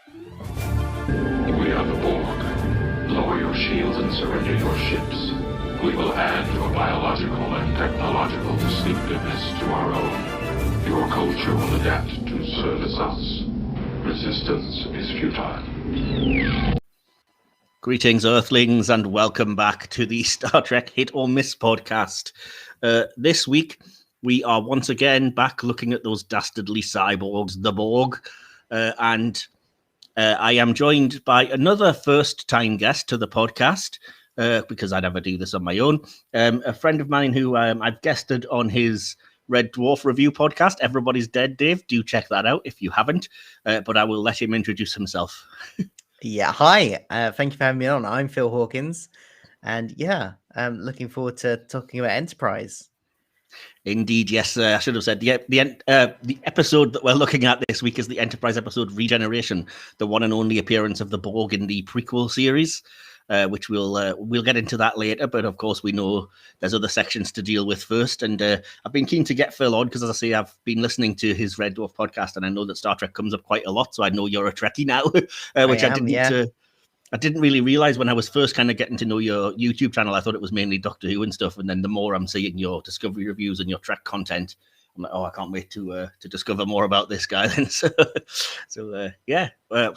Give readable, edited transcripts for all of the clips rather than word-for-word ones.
We are the Borg. Lower your shields and surrender your ships. We will add your biological and technological distinctiveness to our own. Your culture will adapt to service us. Resistance is futile. Greetings, Earthlings, and welcome back to the Star Trek Hit or Miss podcast. This week, we are once again back looking at those dastardly cyborgs, the Borg, and I am joined by another first-time guest to the podcast, because I never do this on my own, a friend of mine who I've guested on his Red Dwarf review podcast, Everybody's Dead, Dave. Do check that out if you haven't, but I will let him introduce himself. Yeah, hi. Thank you for having me on. I'm Phil Hawkins, and yeah, I'm looking forward to talking about Enterprise. Indeed, yes. I should have said the episode that we're looking at this week is the Enterprise episode Regeneration, the one and only appearance of the Borg in the prequel series, which we'll get into that later. But of course, we know there's other sections to deal with first. And I've been keen to get Phil on because, as I say, I've been listening to his Red Dwarf podcast, and I know that Star Trek comes up quite a lot. So I know you're a Trekkie now, which I didn't really realize when I was first kind of getting to know your YouTube channel. I thought it was mainly Doctor Who and stuff. And then the more I'm seeing your Discovery reviews and your Trek content, I'm like, oh, I can't wait to discover more about this guy then. So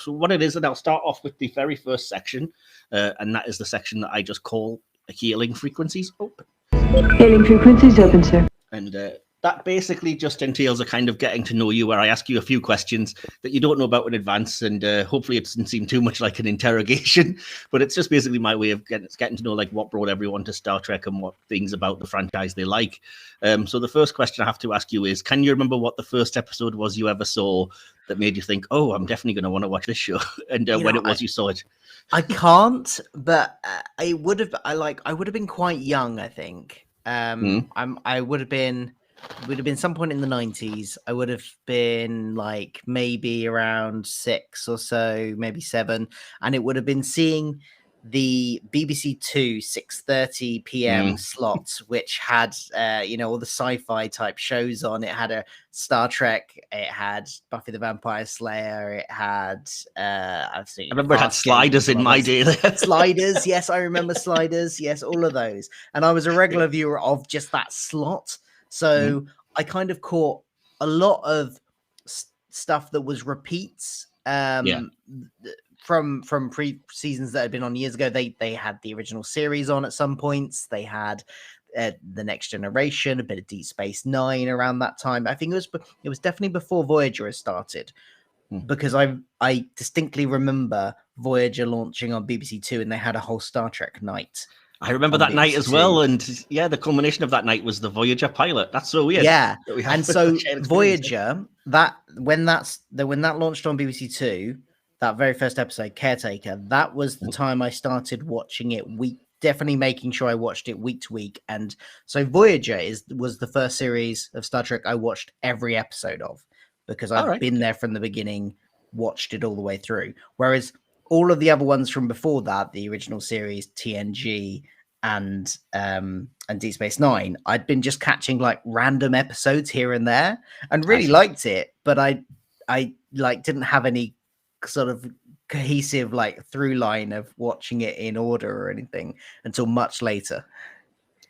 what it is, and I'll start off with the very first section, and that is the section that I just call Hailing Frequencies Open. Hailing frequencies open, sir. And that basically just entails a kind of getting to know you, where I ask you a few questions that you don't know about in advance, and hopefully it doesn't seem too much like an interrogation, but it's just basically my way of getting to know like what brought everyone to Star Trek and what things about the franchise they like. So the first question I have to ask you is, can you remember what the first episode was you ever saw that made you think, oh, I'm definitely going to want to watch this show, and when it was you saw it? I can't, but I would have been quite young, I think. I would have been some point in the 90s. I would have been like maybe around 6 or so, maybe 7, and it would have been seeing the BBC 2 6:30 p.m. slot, which had all the sci-fi type shows on. It had a Star Trek, it had Buffy the Vampire Slayer, it had I remember it had Sliders in my day. Sliders, yes, I remember Sliders, yes, all of those. And I was a regular viewer of just that slot. So I kind of caught a lot of stuff that was repeats from pre-seasons that had been on years ago. They had the original series on at some points. They had the Next Generation, a bit of Deep Space Nine around that time. I think it was definitely before Voyager has started, because I distinctly remember Voyager launching on BBC Two, and they had a whole Star Trek night. I remember that night as well, and yeah, the culmination of that night was the Voyager pilot. That's so weird. Yeah, and so Voyager, when that launched on BBC Two, that very first episode, Caretaker, that was the time I started watching it definitely making sure I watched it week to week. And so Voyager was the first series of Star Trek I watched every episode of, because I've been there from the beginning, watched it all the way through. Whereas all of the other ones from before that, the original series, TNG, and Deep Space Nine, I'd been just catching like random episodes here and there, and really liked it, but I didn't have any sort of cohesive like through line of watching it in order or anything until much later.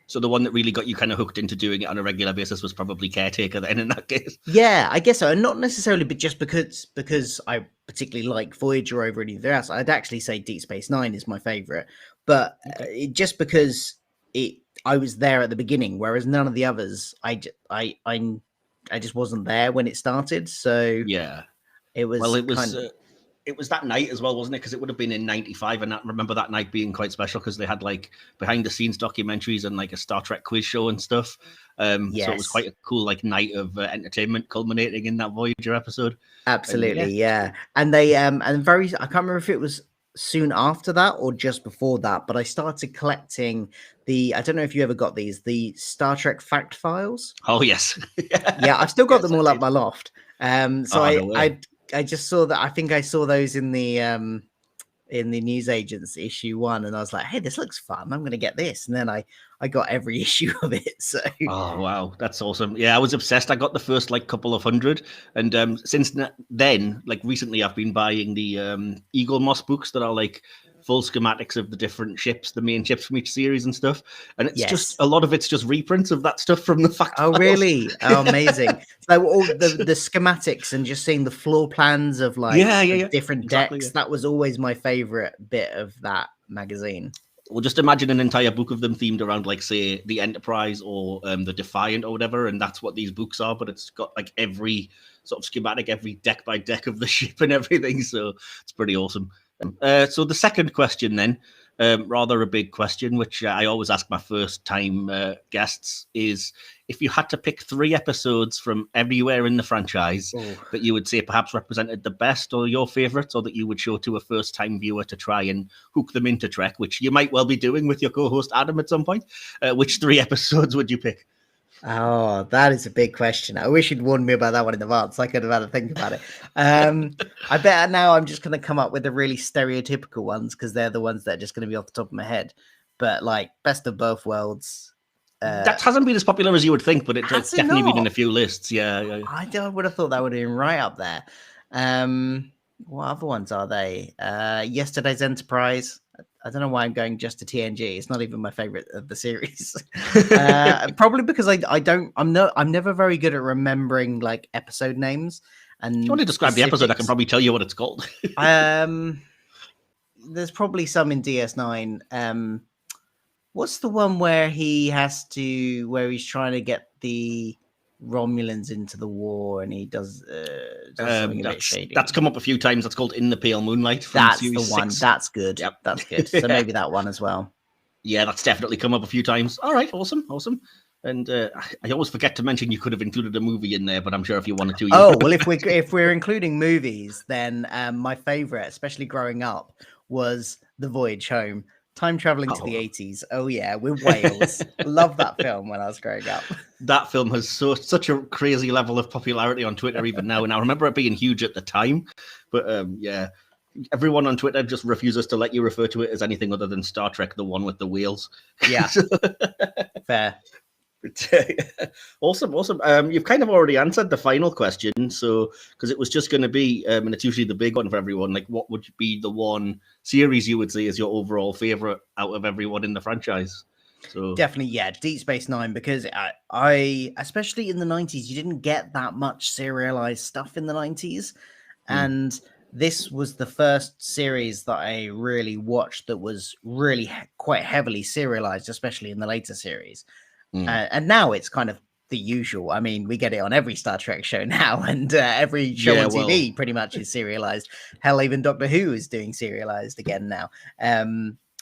So the one that really got you kind of hooked into doing it on a regular basis was probably Caretaker then, in that case. Yeah, I guess so. And not necessarily, but just because I particularly like Voyager over anything else. I'd actually say Deep Space Nine is my favorite, but just because I was there at the beginning, whereas none of the others, I just wasn't there when it started. So yeah, it was. Well, it was that night as well, wasn't it? Because it would have been in '95, and I remember that night being quite special because they had like behind the scenes documentaries and like a Star Trek quiz show and stuff. So it was quite a cool like night of entertainment culminating in that Voyager episode. Absolutely, yeah. And they I can't remember if it was soon after that or just before that, but I started collecting I don't know if you ever got these, the Star Trek fact files. Oh yes, yeah, I've still got them all up my loft. I just saw that. I think I saw those in the in the newsagents issue 1, and I was like, hey, this looks fun, I'm gonna get this, and then I got every issue of it. So oh wow, that's awesome. Yeah, I was obsessed. I got the first like couple of hundred, and since then, like recently, I've been buying the Eagle Moss books that are like full schematics of the different ships, the main ships from each series and stuff. And it's just a lot of it's just reprints of that stuff from the fact oh files. really? Oh, amazing. So all the schematics and just seeing the floor plans of like different decks, that was always my favorite bit of that magazine. Well, just imagine an entire book of them themed around, like, say, the Enterprise or the Defiant or whatever, and that's what these books are. But it's got like every sort of schematic, every deck by deck of the ship and everything. So it's pretty awesome. So the second question then, rather a big question, which I always ask my first time guests, is if you had to pick 3 episodes from everywhere in the franchise that you would say perhaps represented the best or your favorites, or that you would show to a first time viewer to try and hook them into Trek, which you might well be doing with your co-host Adam at some point, which 3 episodes would you pick? Oh, that is a big question. I wish you'd warned me about that one in advance. I could have had a think about it. I bet now I'm just going to come up with the really stereotypical ones because they're the ones that are just going to be off the top of my head. But like Best of Both Worlds. That hasn't been as popular as you would think, but it's definitely been in a few lists. Yeah. I would have thought that would have been right up there. What other ones are they? Yesterday's Enterprise. I don't know why I'm going just to TNG. It's not even my favorite of the series. Probably because I'm never very good at remembering like episode names. And if you want to describe the episode, I can probably tell you what it's called. There's probably some in DS9. What's the one where he's trying to get the Romulans into the war and he does something a bit shady. That's come up a few times. That's called In the Pale Moonlight. That's the one. That's good. Yep. That's good. So maybe that one as well. Yeah, that's definitely come up a few times. All right, awesome. And I always forget to mention you could have included a movie in there, but I'm sure if you wanted to. Well, if we're including movies, then my favorite, especially growing up, was The Voyage Home. Time traveling to the 80s. Oh yeah, with Wales. Love that film when I was growing up. That film has such a crazy level of popularity on Twitter even now. And I remember it being huge at the time. But yeah, everyone on Twitter just refuses to let you refer to it as anything other than Star Trek, the one with the whales. Yeah. Fair. Awesome. You've kind of already answered the final question. So, because it was just going to be, and it's usually the big one for everyone, like what would be the one series you would say is your overall favorite out of everyone in the franchise? So definitely, yeah, Deep Space Nine, because I especially in the 90s, you didn't get that much serialized stuff in the 90s. And this was the first series that I really watched that was really quite heavily serialized, especially in the later series. And now it's kind of the usual. I mean, we get it on every Star Trek show now, and every show on TV pretty much is serialized. Hell, even Doctor Who is doing serialized again now,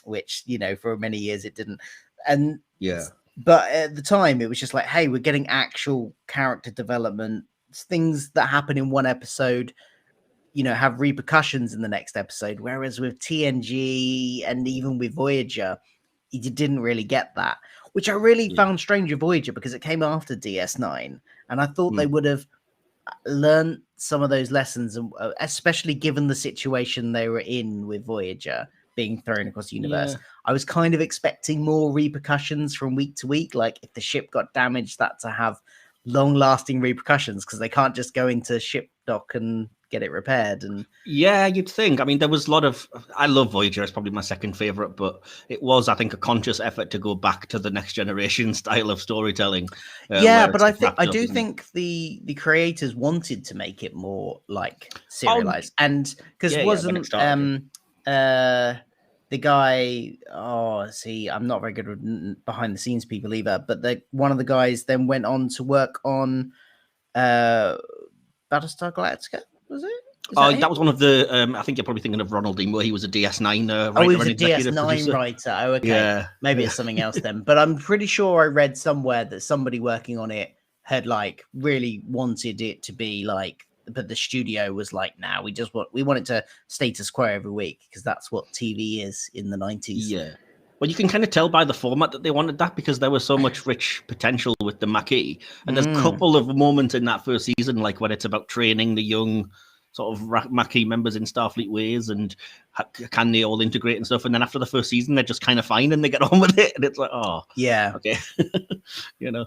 which, you know, for many years it didn't. And but at the time it was just like, hey, we're getting actual character development, things that happen in one episode, you know, have repercussions in the next episode. Whereas with TNG and even with Voyager, you didn't really get that. Which I really found strange with Voyager because it came after DS9. And I thought they would have learned some of those lessons, especially given the situation they were in with Voyager being thrown across the universe. Yeah. I was kind of expecting more repercussions from week to week. Like if the ship got damaged, that to have long-lasting repercussions because they can't just go into ship dock and get it repaired. And yeah, you'd think. I mean, there was a lot of. I love Voyager; it's probably my second favorite, but it was, I think, a conscious effort to go back to the Next Generation style of storytelling. Yeah, but I do think the creators wanted to make it more like serialized, and because wasn't the guy? I'm not very good with behind the scenes people either. But one of the guys then went on to work on Battlestar Galactica. Was it? That was one of the. I think you're probably thinking of Ronald D. Moore. He was a DS9 writer. He was a DS9 writer. Oh, okay. Yeah. Maybe it's something else then. But I'm pretty sure I read somewhere that somebody working on it had like really wanted it to be like, but the studio was like, "Nah, we want it to status quo every week because that's what TV is in the 90s." Yeah. Well, you can kind of tell by the format that they wanted that because there was so much rich potential with the Maquis. And there's a couple of moments in that first season, like when it's about training the young sort of Maquis members in Starfleet ways, and can they all integrate and stuff? And then after the first season, they're just kind of fine and they get on with it, and it's like, oh, yeah, okay, you know.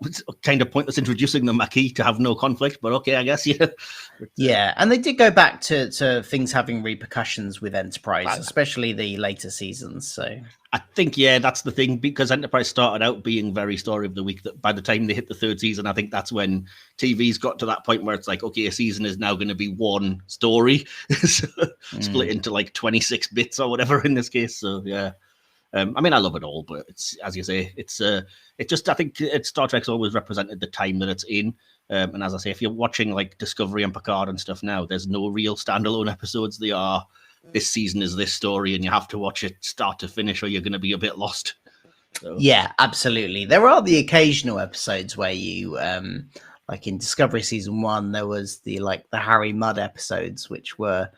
It's kind of pointless introducing the Maquis to have no conflict, but okay, I guess, yeah. Yeah, and they did go back to things having repercussions with Enterprise, especially the later seasons. So I think, yeah, that's the thing, because Enterprise started out being very story of the week. That by the time they hit the third season, I think that's when TV's got to that point where it's like, okay, a season is now going to be one story, split into like 26 bits or whatever in this case. So yeah. I mean, I love it all, but it's, as you say, it's just, I think Star Trek's always represented the time that it's in. And as I say, if you're watching like Discovery and Picard and stuff now, there's no real standalone episodes. They are, this season is this story, and you have to watch it start to finish or you're going to be a bit lost. So. Yeah, absolutely. There are the occasional episodes where you, like in Discovery season 1, there was the Harry Mudd episodes, which were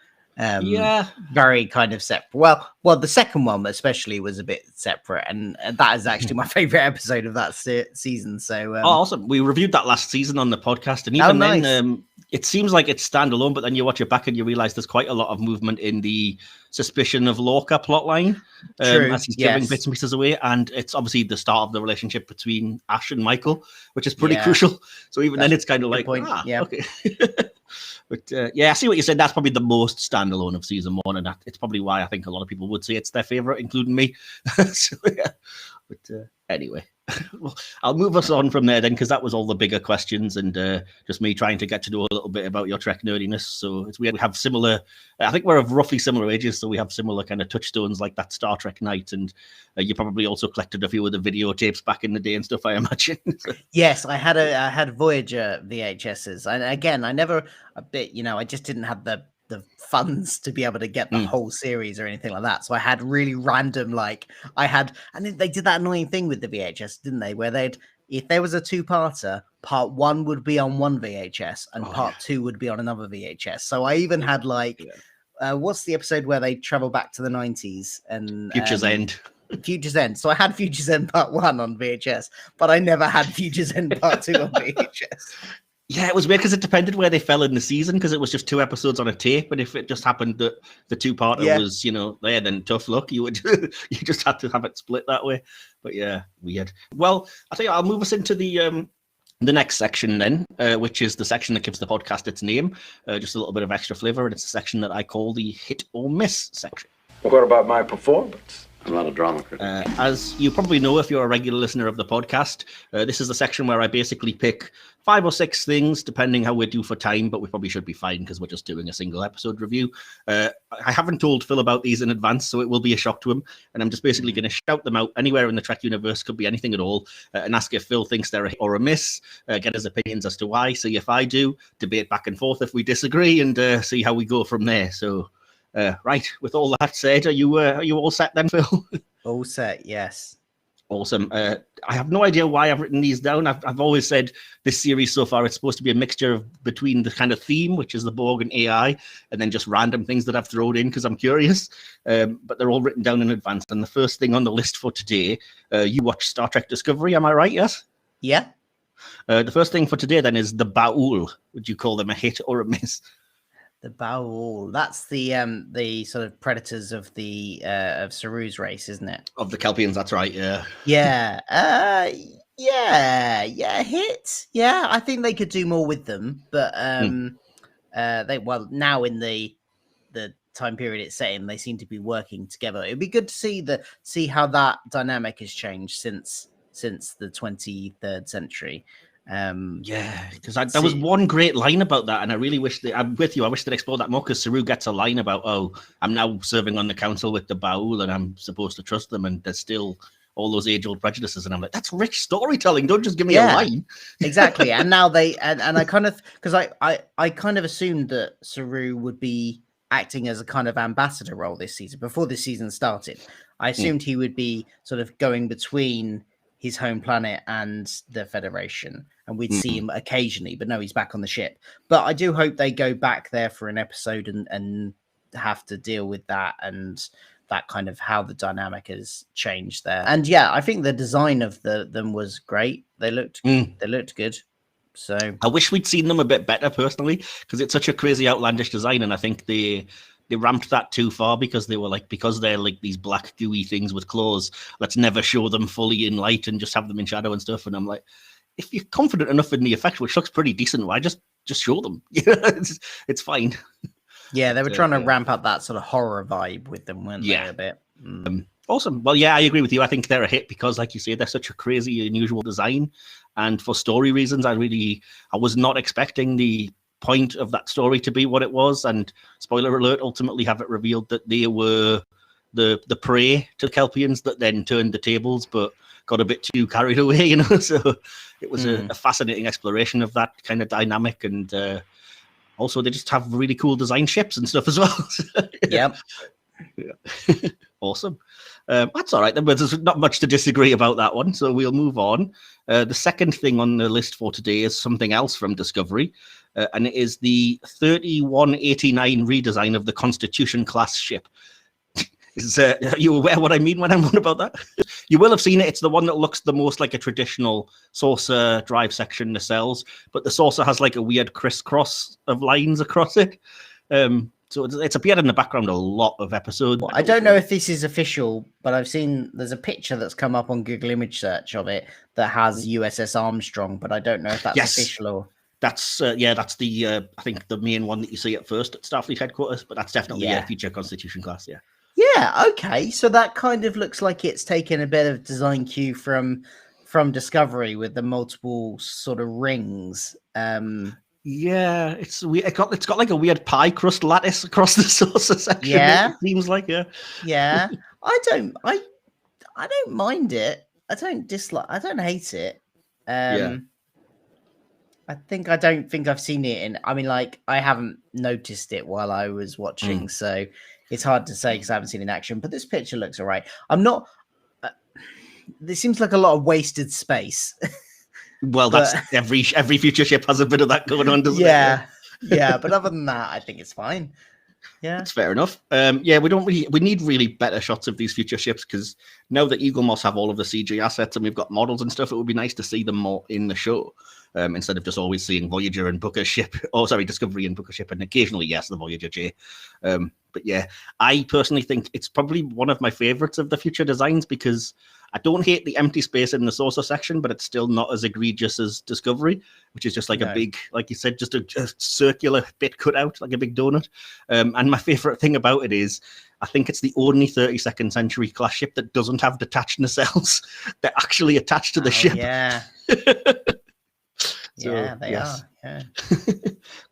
very kind of separate. Well, the second one especially was a bit separate, and that is actually my favorite episode of that season. So awesome. We reviewed that last season on the podcast, and even then it seems like it's standalone, but then you watch it back and you realize there's quite a lot of movement in the Suspicion of Lorca plotline as he's giving bits and pieces away, and it's obviously the start of the relationship between Ash and Michael, which is pretty crucial. So even then it's kind of like okay. But I see what you said. That's probably the most standalone of season 1, and it's probably why I think a lot of people would say it's their favorite, including me. So yeah, but anyway, well, I'll move us on from there then, because that was all the bigger questions and just me trying to get to know a little bit about your Trek nerdiness. So it's weird. We have similar, I think we're of roughly similar ages, so we have similar kind of touchstones like that Star Trek night, and you probably also collected a few of the videotapes back in the day and stuff, I imagine. Yes, I had Voyager VHSs, and again, I just didn't have the funds to be able to get the whole series or anything like that. So I had really random, and they did that annoying thing with the VHS, didn't they? Where if there was a 2-parter, part 1 would be on one VHS and part 2 would be on another VHS. So I even had what's the episode where they travel back to the 90s and Future's End? Future's End. So I had Future's End part 1 on VHS, but I never had Future's End part 2 on VHS. Yeah, it was weird because it depended where they fell in the season, because it was just 2 episodes on a tape. And if it just happened that the 2-parter was, there, then tough luck. You just had to have it split that way. But yeah, weird. Well, I think I'll move us into the next section then, which is the section that gives the podcast its name. Just a little bit of extra flavor. And it's a section that I call the hit or miss section. What about my performance? I'm not a drama critic. As you probably know, if you're a regular listener of the podcast, this is the section where I basically pick 5 or 6 things, depending how we're due for time, but we probably should be fine because we're just doing a single episode review. I haven't told Phil about these in advance, so it will be a shock to him. And I'm just basically going to shout them out anywhere in the Trek universe, could be anything at all, and ask if Phil thinks they're a hit or a miss, get his opinions as to why. See if I do, debate back and forth if we disagree, and see how we go from there. So, right, with all that said, are you all set then, Phil? All set, yes. Awesome. I have no idea why I've written these down. I've always said this series so far, it's supposed to be a mixture between the kind of theme, which is the Borg and AI, and then just random things that I've thrown in because I'm curious. But they're all written down in advance. And the first thing on the list for today, you watched Star Trek Discovery, am I right? Yes? Yeah. The first thing for today then is the Baul. Would you call them a hit or a miss? The Baul. That's the sort of predators of the of Saru's race, isn't it? Of the Kelpians, that's right. Yeah. Yeah. Hit. Yeah, I think they could do more with them, but now in the time period it's set in, they seem to be working together. It'd be good to see how that dynamic has changed since the 23rd century. Because there was one great line about that, and I really wish that I'm with you. I wish they'd explore that more, because Saru gets a line about, I'm now serving on the council with the Baul and I'm supposed to trust them, and there's still all those age-old prejudices, and I'm like, that's rich storytelling. Don't just give me a line. Exactly. And now they and I kind of, because I kind of assumed that Saru would be acting as a kind of ambassador role this season. Before this season started, I assumed he would be sort of going between his home planet and the Federation, and we'd see him occasionally, but no, he's back on the ship. But I do hope they go back there for an episode and have to deal with that, and that kind of how the dynamic has changed there. And yeah, I think the design of them was great. They looked good. So I wish we'd seen them a bit better personally, because it's such a crazy outlandish design, and I think they ramped that too far because they were like, because they're like these black gooey things with claws, let's never show them fully in light and just have them in shadow and stuff. And I'm like, if you're confident enough in the effect, which looks pretty decent, why just show them? It's fine. Yeah, they were trying to ramp up that sort of horror vibe with them, weren't they, a bit? Awesome. Well, yeah, I agree with you. I think they're a hit because, like you say, they're such a crazy, unusual design. And for story reasons, I was not expecting the point of that story to be what it was. And spoiler alert, ultimately have it revealed that they were the prey to the Kelpians that then turned the tables, but got a bit too carried away, you know. So it was a fascinating exploration of that kind of dynamic. And also, they just have really cool design ships and stuff as well. Yep. Yeah. Awesome. That's all right then, but there's not much to disagree about that one, so we'll move on. The second thing on the list for today is something else from Discovery, and it is the 3189 redesign of the Constitution class ship. Are you aware what I mean when I'm on about that? You will have seen it. It's the one that looks the most like a traditional saucer drive section nacelles, but the saucer has like a weird crisscross of lines across it. So it's appeared in the background a lot of episodes. Well, I don't know if this is official, but I've seen there's a picture that's come up on Google image search of it that has USS Armstrong, but I don't know if that's official or... That's that's the I think the main one that you see at first at Starfleet headquarters, but that's definitely a future Constitution class, yeah. Yeah, okay. So that kind of looks like it's taken a bit of design cue from Discovery with the multiple sort of rings. Yeah, it's weird. It's got like a weird pie crust lattice across the saucer section. Yeah, it seems like yeah. I don't mind it. I don't hate it. I don't think I've seen it in. I mean, like I haven't noticed it while I was watching, so it's hard to say because I haven't seen it in action. But this picture looks all right. I'm not. There seems like a lot of wasted space. Well, that's every future ship has a bit of that going on, doesn't it? Yeah. But other than that, I think it's fine. Yeah, that's fair enough. We need really better shots of these future ships because now that Eagle Moss have all of the CG assets and we've got models and stuff, it would be nice to see them more in the show instead of just always seeing Voyager and Booker's ship. Oh, sorry, Discovery and Booker's ship, and occasionally, yes, the Voyager J. But yeah, I personally think it's probably one of my favorites of the future designs because I don't hate the empty space in the saucer section, but it's still not as egregious as Discovery, which is just like a big, like you said, just a circular bit cut out, like a big donut. And my favorite thing about it is I think it's the only 32nd century class ship that doesn't have detached nacelles. They're actually attached to the ship. Yeah. So, yeah, they are. Yeah.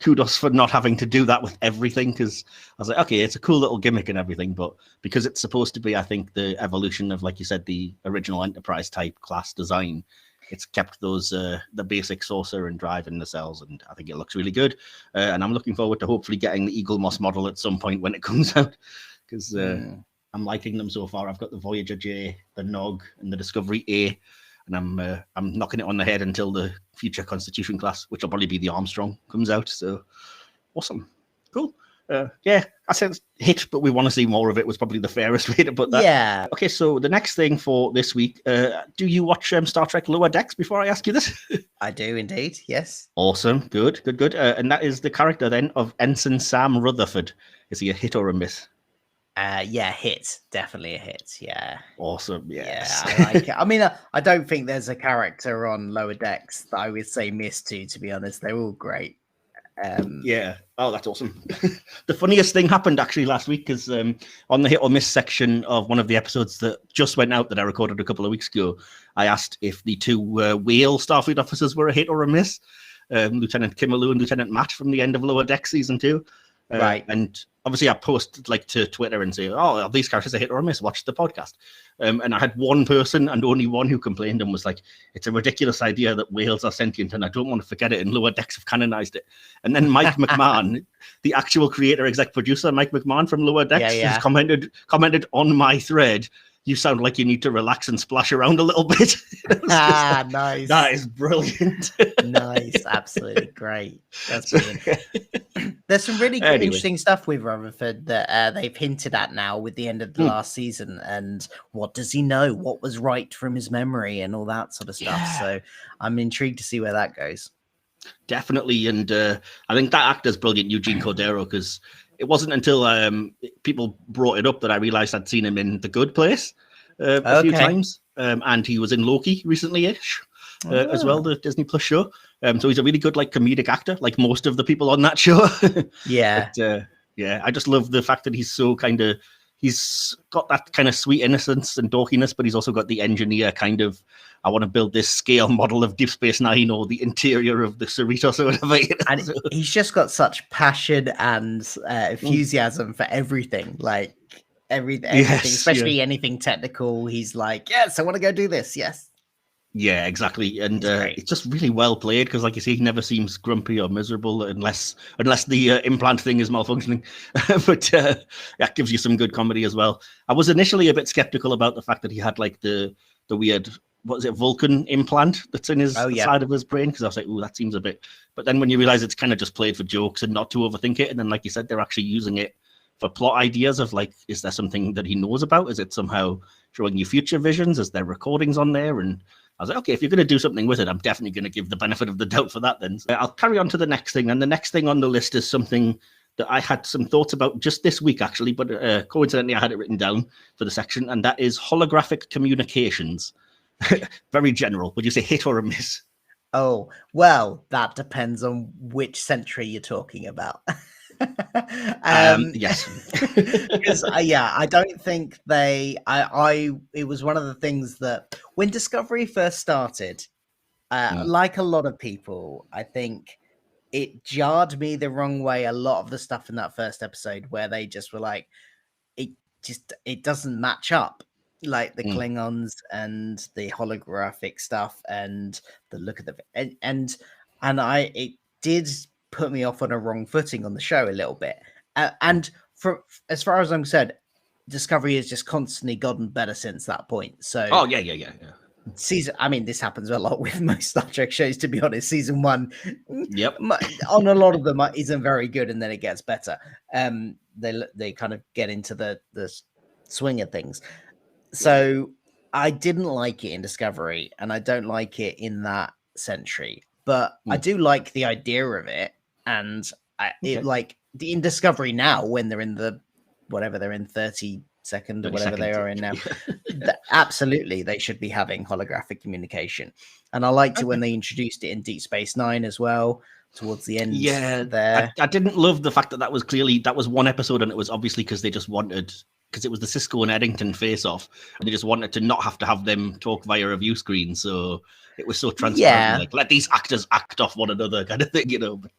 Kudos for not having to do that with everything, because I was like, okay, it's a cool little gimmick and everything, but because it's supposed to be, I think, the evolution of, like you said, the original Enterprise type class design, it's kept those the basic saucer and drive in nacelles, and I think it looks really good. And I'm looking forward to hopefully getting the Eagle Moss model at some point when it comes out, because I'm liking them so far. I've got the Voyager J, the Nog, and the Discovery A. And I'm knocking it on the head until the future Constitution class, which will probably be the Armstrong, comes out. So awesome, cool. I said hit, but we want to see more of it was probably the fairest way to put that. Yeah. Okay, so the next thing for this week, do you watch Star Trek Lower Decks? Before I ask you this, I do indeed. Yes. Awesome, good. And that is the character then of Ensign Sam Rutherford. Is he a hit or a miss? Hit, definitely a hit. Yeah, awesome. Yes. Yeah, I like it. I mean, I don't think there's a character on Lower Decks that I would say miss to be honest. They're all great. Yeah. Oh, that's awesome. The funniest thing happened actually last week because on the hit or miss section of one of the episodes that just went out that I recorded a couple of weeks ago, I asked if the two whale Starfleet officers were a hit or a miss. Lieutenant Kimmerloo and Lieutenant Matt from the end of Lower Decks season 2. Right. And obviously I post like to Twitter and say, oh, are these characters a hit or a miss? Watch the podcast. And I had one person and only one who complained and was like, it's a ridiculous idea that whales are sentient and I don't want to forget it, and Lower Decks have canonized it. And then Mike McMahon, the actual creator, exec producer, Mike McMahon from Lower Decks, has commented on my thread, you sound like you need to relax and splash around a little bit. Nice. That is brilliant. Nice. Absolutely great. That's brilliant. There's some really interesting stuff with Rutherford that they've hinted at now with the end of the last season. And what does he know? What was right from his memory and all that sort of stuff. Yeah. So I'm intrigued to see where that goes. Definitely, and I think that actor's brilliant, Eugene Cordero, because it wasn't until people brought it up that I realized I'd seen him in The Good Place a few times, and he was in Loki recently-ish as well, the Disney Plus show. So he's a really good, like, comedic actor, like most of the people on that show. Yeah. But, I just love the fact that he's so he's got that kind of sweet innocence and dorkiness, but he's also got the engineer kind of, I want to build this scale model of Deep Space Nine or the interior of the Cerritos or whatever. And he's just got such passion and enthusiasm for everything, like everything, especially anything technical. He's like, yes, I want to go do this. Yes. Yeah, exactly. And it's just really well played because, like you say, he never seems grumpy or miserable unless the implant thing is malfunctioning. But that gives you some good comedy as well. I was initially a bit skeptical about the fact that he had like the weird, what is it, Vulcan implant that's in his side of his brain, because I was like, oh, that seems a bit. But then when you realize it's kind of just played for jokes and not to overthink it, and then like you said, they're actually using it for plot ideas of like, is there something that he knows about? Is it somehow showing you future visions? Is there recordings on there? And I was like, okay, if you're going to do something with it, I'm definitely going to give the benefit of the doubt for that then. So I'll carry on to the next thing. And the next thing on the list is something that I had some thoughts about just this week, actually, but coincidentally, I had it written down for the section, and that is holographic communications. Very general. Would you say hit or a miss? Oh, well, that depends on which century you're talking about. Yes. Because I don't think it was one of the things that when Discovery first started, like a lot of people, I think it jarred me the wrong way. A lot of the stuff in that first episode where they just were like, it doesn't match up, like the Klingons and the holographic stuff and the look of it did put me off on a wrong footing on the show a little bit. And for as far as I'm concerned, Discovery has just constantly gotten better since that point. So season, I mean, this happens a lot with most Star Trek shows, to be honest. Season 1, on a lot of them isn't very good, and then it gets better. They kind of get into the swing of things. So I didn't like it in Discovery, and I don't like it in that century. But I do like the idea of it, and like in Discovery now, when they're in the whatever they're in 32nd or whatever they are in now, absolutely they should be having holographic communication. And I liked it when they introduced it in Deep Space Nine as well towards the end. Yeah, there. I didn't love the fact that was one episode, and it was obviously because they just wanted. Because it was the Cisco and Eddington face-off, and they just wanted to not have to have them talk via a view screen. So it was so transparent, like let these actors act off one another, kind of thing, you know. But,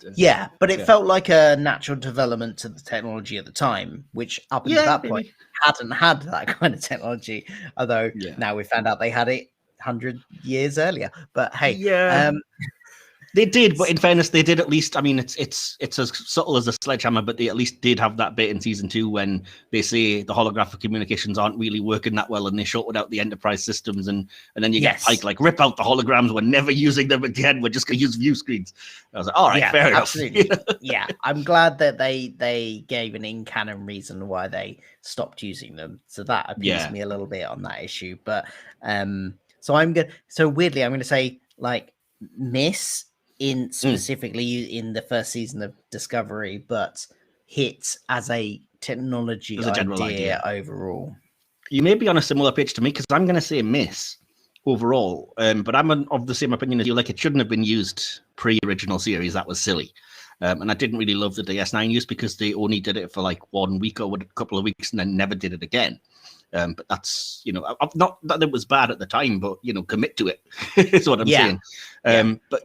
but it felt like a natural development to the technology at the time, which up until that point hadn't had that kind of technology. Although now we found out they had it 100 years earlier. But hey, they did, but in fairness, they did at least. I mean, it's as subtle as a sledgehammer, but they at least did have that bit in season 2 when they say the holographic communications aren't really working that well, and they shorted out the Enterprise systems, and then you get Pike like, rip out the holograms. We're never using them again. We're just going to use view screens. I was like, all right, fair enough. Absolutely. I'm glad that they gave an in-canon reason why they stopped using them, so that appeased me a little bit on that issue. But so weirdly, I'm going to say like miss. In specifically in the first season of Discovery, but hits as a technology idea overall. You may be on a similar pitch to me, because I'm going to say miss overall, but I'm of the same opinion as you. Like, it shouldn't have been used pre-original series. That was silly. And I didn't really love the DS9 use because they only did it for like 1 week or a couple of weeks and then never did it again. But that's, not that it was bad at the time, but, commit to it is what I'm saying. But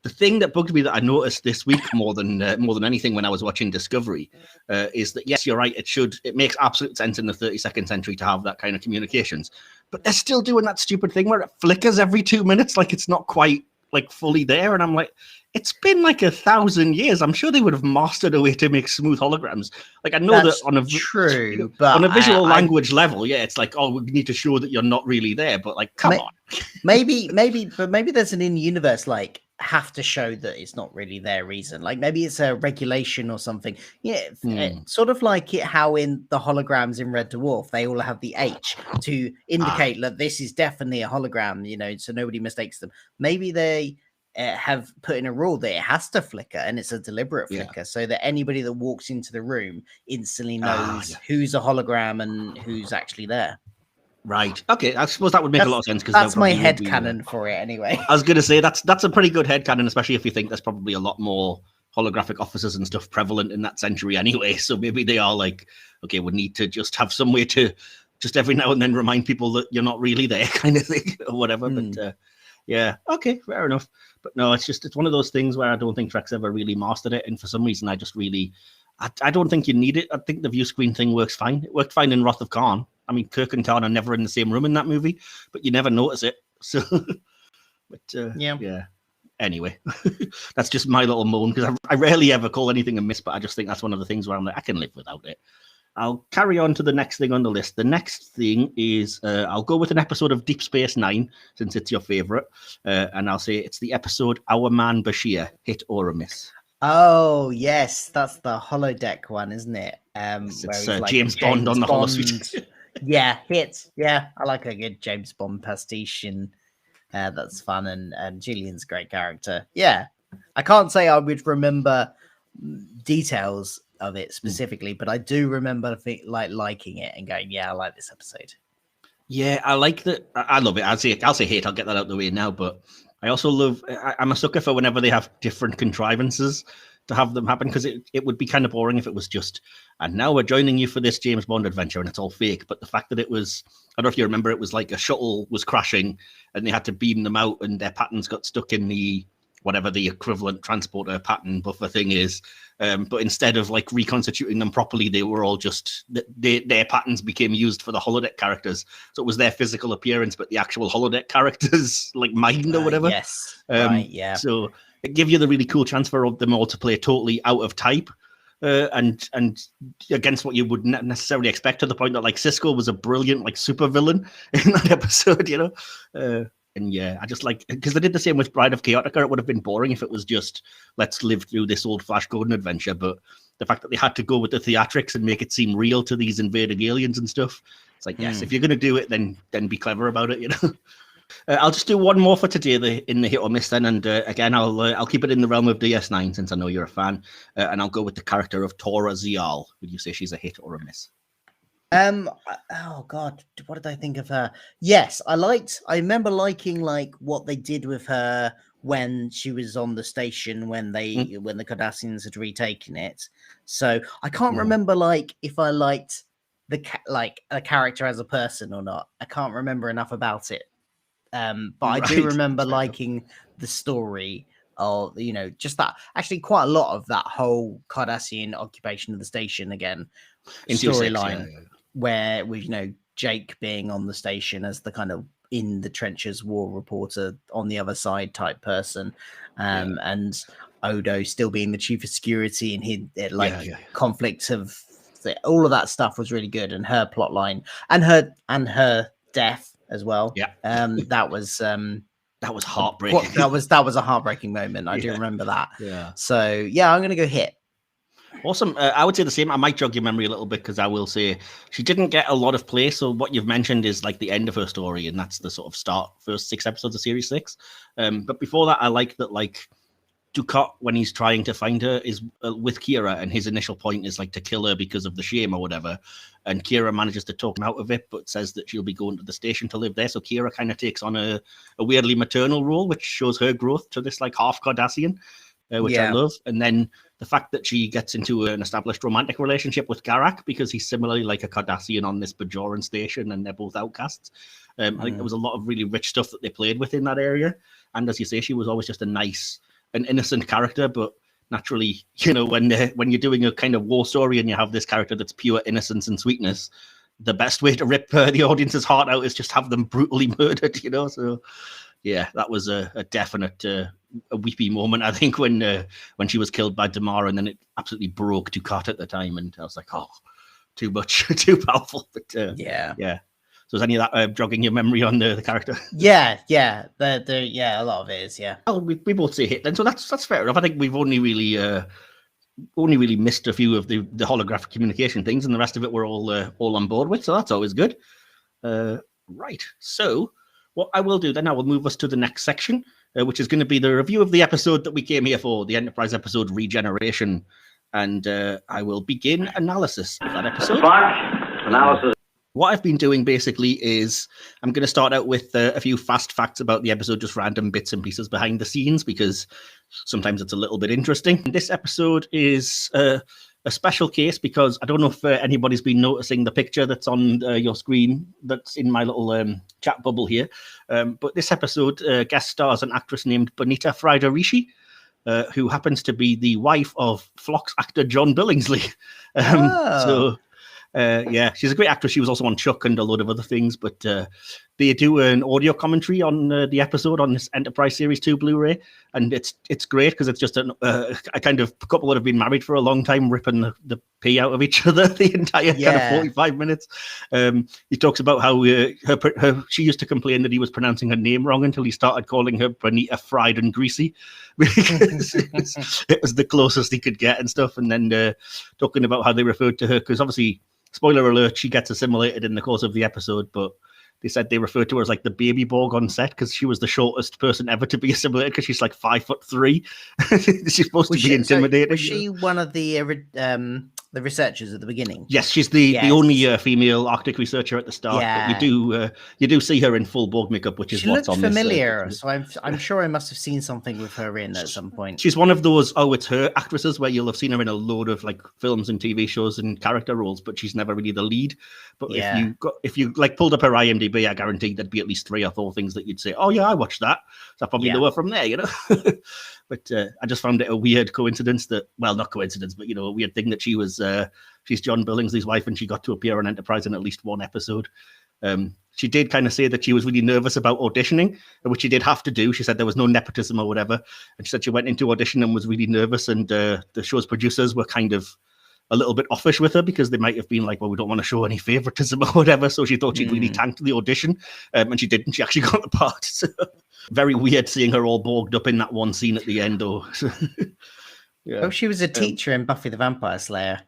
the thing that bugged me that I noticed this week more than anything when I was watching Discovery is that, yes, you're right. It makes absolute sense in the 32nd century to have that kind of communications, but they're still doing that stupid thing where it flickers every 2 minutes. Like, it's not quite like fully there. And I'm like, it's been like 1,000 years. I'm sure they would have mastered a way to make smooth holograms. Like, I know that's that on a but on a visual language level, it's like, oh, we need to show that you're not really there. But like, come on. maybe there's an in-universe like have to show that it's not really their reason. Like maybe it's a regulation or something. Sort of like how in the holograms in Red Dwarf, they all have the H to indicate that this is definitely a hologram, so nobody mistakes them. Maybe they have put in a rule that it has to flicker, and it's a deliberate flicker, so that anybody that walks into the room instantly knows who's a hologram and who's actually there. Right. Okay. I suppose that would make a lot of sense, because that's my headcanon for it anyway. I was going to say that's a pretty good headcanon, especially if you think there's probably a lot more holographic officers and stuff prevalent in that century anyway. So maybe they are like, okay, we need to just have some way to just every now and then remind people that you're not really there, kind of thing, or whatever. But yeah, okay, fair enough. But no, it's one of those things where I don't think Trek's ever really mastered it, and for some reason I just really, I don't think you need it. I think the view screen thing works fine. It worked fine in Wrath of Khan. I mean, Kirk and Khan are never in the same room in that movie, but you never notice it. So, but yeah. Anyway, that's just my little moan, because I rarely ever call anything a miss, but I just think that's one of the things where I'm like, I can live without it. I'll carry on to the next thing on the list. The next thing is I'll go with an episode of Deep Space Nine, since it's your favorite, and I'll say it's the episode Our Man Bashir, hit or a miss. Oh yes, that's the holodeck one, isn't it? It's like James Bond on the holosuite. Yeah, hits. Yeah, I like a good James Bond pastiche, and that's fun. And Gillian's a great character. Yeah, I can't say I would remember details of it specifically, but I do remember liking it and going, yeah, I like this episode. Yeah, I like that. I love it. I'll say hate. I'll get that out of the way now. But I also love. I'm a sucker for whenever they have different contrivances to have them happen, because it would be kind of boring if it was just, and now we're joining you for this James Bond adventure, and it's all fake. But the fact that it was, I don't know if you remember, it was like a shuttle was crashing and they had to beam them out, and their patterns got stuck in the whatever the equivalent transporter pattern buffer thing is. But instead of like reconstituting them properly, they were all just, their patterns became used for the holodeck characters. So it was their physical appearance, but the actual holodeck characters, like mind or whatever. Yes. Right, yeah. So it gives you the really cool chance for them all to play totally out of type. And against what you would not necessarily expect, to the point that like Cisco was a brilliant like super villain in that episode, you know. And yeah, I just like, because they did the same with Bride of Chaotica. It would have been boring if it was just, let's live through this old Flash Gordon adventure. But the fact that they had to go with the theatrics and make it seem real to these invading aliens and stuff, it's like, yes, if you're going to do it, then be clever about it, you know. I'll just do one more for today in the hit or miss then, and again I'll keep it in the realm of DS9 since I know you're a fan, and I'll go with the character of Tora Zial. Would you say she's a hit or a miss? Oh god, what did I think of her? Yes, I remember liking like what they did with her when she was on the station when the Cardassians had retaken it. So I can't remember like if I liked like a character as a person or not. I can't remember enough about it. But I do remember liking the story of, you know, just that, actually quite a lot of that whole Cardassian occupation of the station again storyline, where with, you know, Jake being on the station as the kind of in the trenches war reporter on the other side type person, and Odo still being the chief of security, and he conflicts of all of that stuff was really good, and her plot line and her death as well. That was heartbreaking. That was a heartbreaking moment. I do remember that. So yeah, I'm gonna go hit. Awesome. I would say the same. I might jog your memory a little bit, because I will say she didn't get a lot of play. So what you've mentioned is like the end of her story, and that's the sort of first 6 episodes of Series 6. But before that, I like that like Dukat, when he's trying to find her, is with Kira, and his initial point is like to kill her because of the shame or whatever. And Kira manages to talk him out of it, but says that she'll be going to the station to live there. So Kira kind of takes on a weirdly maternal role, which shows her growth to this like half Cardassian, which I love. And then the fact that she gets into an established romantic relationship with Garak, because he's similarly like a Cardassian on this Bajoran station, and they're both outcasts. I think there was a lot of really rich stuff that they played with in that area. And as you say, she was always just an innocent character, but naturally, you know, when you're doing a kind of war story and you have this character that's pure innocence and sweetness, the best way to rip the audience's heart out is just have them brutally murdered, you know. So yeah, that was a definite a weepy moment, I think, when she was killed by Damar, and then it absolutely broke Dukat at the time, and I was like, oh, too much, too powerful. But yeah. So is any of that jogging your memory on the character? Yeah, a lot of it is, yeah. Oh, we both say hit then, so that's fair enough. I think we've only really missed a few of the holographic communication things, and the rest of it we're all on board with, so that's always good. Right, so what I will do then, I will move us to the next section, which is going to be the review of the episode that we came here for, the Enterprise episode Regeneration. And I will begin analysis of that episode. Analysis. What I've been doing basically is I'm going to start out with a few fast facts about the episode, just random bits and pieces behind the scenes, because sometimes it's a little bit interesting. This episode is a special case because I don't know if anybody's been noticing the picture that's on your screen that's in my little chat bubble here. But this episode guest stars an actress named Bonita Friederici, who happens to be the wife of Phlox actor John Billingsley. Yeah, she's a great actress. She was also on Chuck and a load of other things, but they do an audio commentary on the episode on this Enterprise Series 2 Blu-ray, and it's great because it's just a kind of couple that have been married for a long time ripping the pee out of each other the entire kind of 45 minutes. He talks about how she used to complain that he was pronouncing her name wrong until he started calling her Bonita Fried and Greasy because it was the closest he could get and stuff, and then talking about how they referred to her, because obviously, spoiler alert, she gets assimilated in the course of the episode, but they said they referred to her as like the baby Borg on set because she was the shortest person ever to be assimilated because she's like 5'3". She's supposed to be intimidating. Was she one of the researchers at the beginning? Yes, she's the only female Arctic researcher at the start. Yeah. But you do see her in full Borg makeup, which is she what's looked on familiar, this. So I'm sure I must have seen something with her in at some point. She's one of those it's her actresses where you'll have seen her in a load of like films and TV shows and character roles, but she's never really the lead. But if you like pulled up her IMDb, I guarantee there'd be at least 3 or 4 things that you'd say, oh yeah, I watched that. So I probably know her from there, you know. But I just found it a weird coincidence that, well, not coincidence, but a weird thing that she was she's John Billingsley's wife and she got to appear on Enterprise in at least one episode. She did kind of say that she was really nervous about auditioning, which she did have to do. She said there was no nepotism or whatever. And she said she went into audition and was really nervous, and the show's producers were kind of a little bit offish with her because they might have been like, well, we don't want to show any favoritism or whatever. So she thought she'd really tanked the audition, and she didn't. She actually got the part. So, very weird seeing her all borged up in that one scene at the end, though. Yeah. Oh, she was a teacher in Buffy the Vampire Slayer.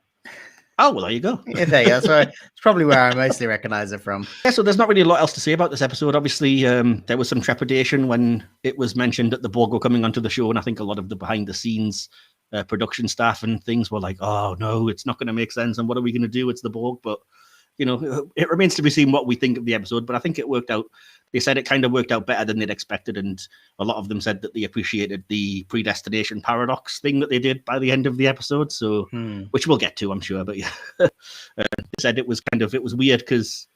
Oh, well, there you go. Yeah, there you go. So it's probably where I mostly recognize her from. Yeah, so there's not really a lot else to say about this episode. Obviously, there was some trepidation when it was mentioned that the Borg were coming onto the show, and I think a lot of the behind-the-scenes production staff and things were like, oh, no, it's not going to make sense, and what are we going to do? It's the Borg. But, it remains to be seen what we think of the episode, but I think it worked out. They said it kind of worked out better than they'd expected, and a lot of them said that they appreciated the predestination paradox thing that they did by the end of the episode, so which we'll get to, I'm sure. But yeah, they said it was weird because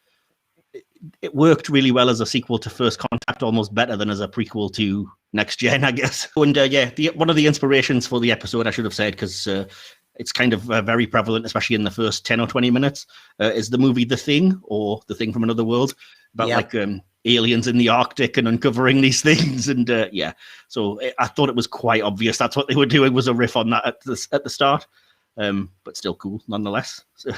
it worked really well as a sequel to First Contact, almost better than as a prequel to Next Gen, I guess. And one of the inspirations for the episode, I should have said, because it's kind of very prevalent, especially in the first 10 or 20 minutes, is the movie The Thing, or The Thing from Another World, about aliens in the Arctic and uncovering these things. And so I thought it was quite obvious that's what they were doing, was a riff on that at the start, but still cool nonetheless. So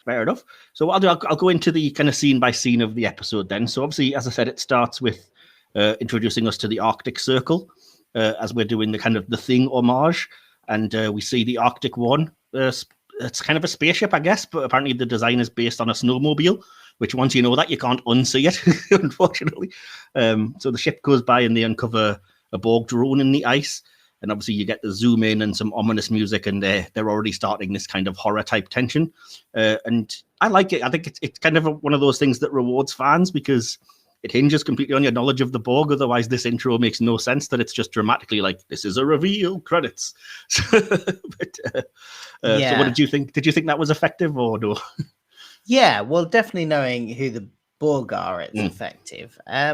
fair enough. So what I'll go into the kind of scene by scene of the episode then. So obviously, as I said, it starts with introducing us to the Arctic Circle, as we're doing the kind of The Thing homage. And we see the Arctic One. It's kind of a spaceship, I guess, but apparently the design is based on a snowmobile, which once you know that, you can't unsee it, unfortunately. So the ship goes by and they uncover a Borg drone in the ice. And obviously you get the zoom in and some ominous music, and they're already starting this kind of horror type tension. And I like it. I think it's kind of one of those things that rewards fans because it hinges completely on your knowledge of the Borg. Otherwise, this intro makes no sense that it's just dramatically like, this is a reveal, credits. So what did you think? Did you think that was effective or no? Yeah, well, definitely knowing who the Borg are, it's effective. I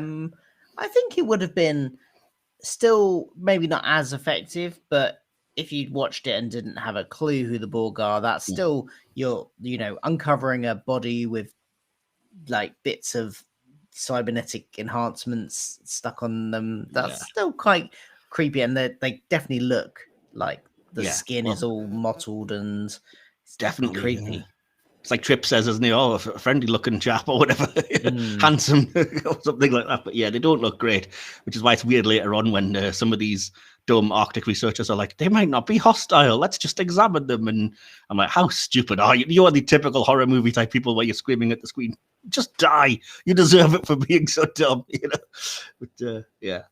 think it would have been still maybe not as effective, but if you'd watched it and didn't have a clue who the Borg are, that's still you're uncovering a body with like bits of cybernetic enhancements stuck on them. That's still quite creepy, and they definitely look like the skin is all mottled and it's definitely creepy. It's like Trip says, isn't it? Oh, a friendly looking chap or whatever, handsome or something like that. But yeah, they don't look great, which is why it's weird later on when some of these dumb Arctic researchers are like, they might not be hostile, let's just examine them. And I'm like, how stupid are you? You are the typical horror movie type people where you're screaming at the screen, just die, you deserve it for being so dumb, But yeah.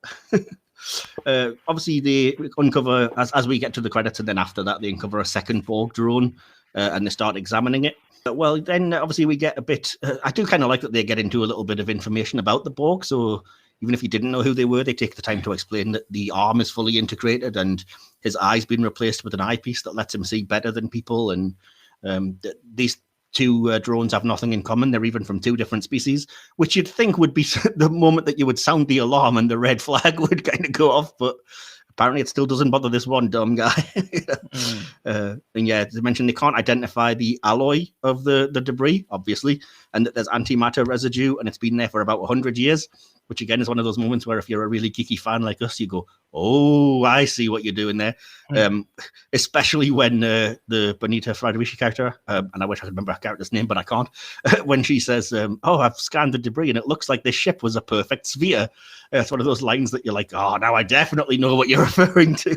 Obviously, they uncover, as we get to the credits, and then after that, they uncover a second Borg drone, and they start examining it. Well, then obviously we get a bit. I do kind of like that they get into a little bit of information about the Borg. So even if you didn't know who they were, they take the time to explain that the arm is fully integrated and his eye's been replaced with an eyepiece that lets him see better than people. And these two drones have nothing in common. They're even from two different species, which you'd think would be the moment that you would sound the alarm and the red flag would kind of go off. But apparently it still doesn't bother this one dumb guy. And yeah, as I mentioned, they can't identify the alloy of the debris, obviously, and that there's antimatter residue, and it's been there for about 100 years, which again is one of those moments where if you're a really geeky fan like us, you go, oh, I see what you're doing there. Especially when the Bonita Friedrich character, and I wish I could remember her character's name, but I can't, when she says, oh, I've scanned the debris and it looks like this ship was a perfect sphere. It's one of those lines that you're like, oh, now I definitely know what you're referring to.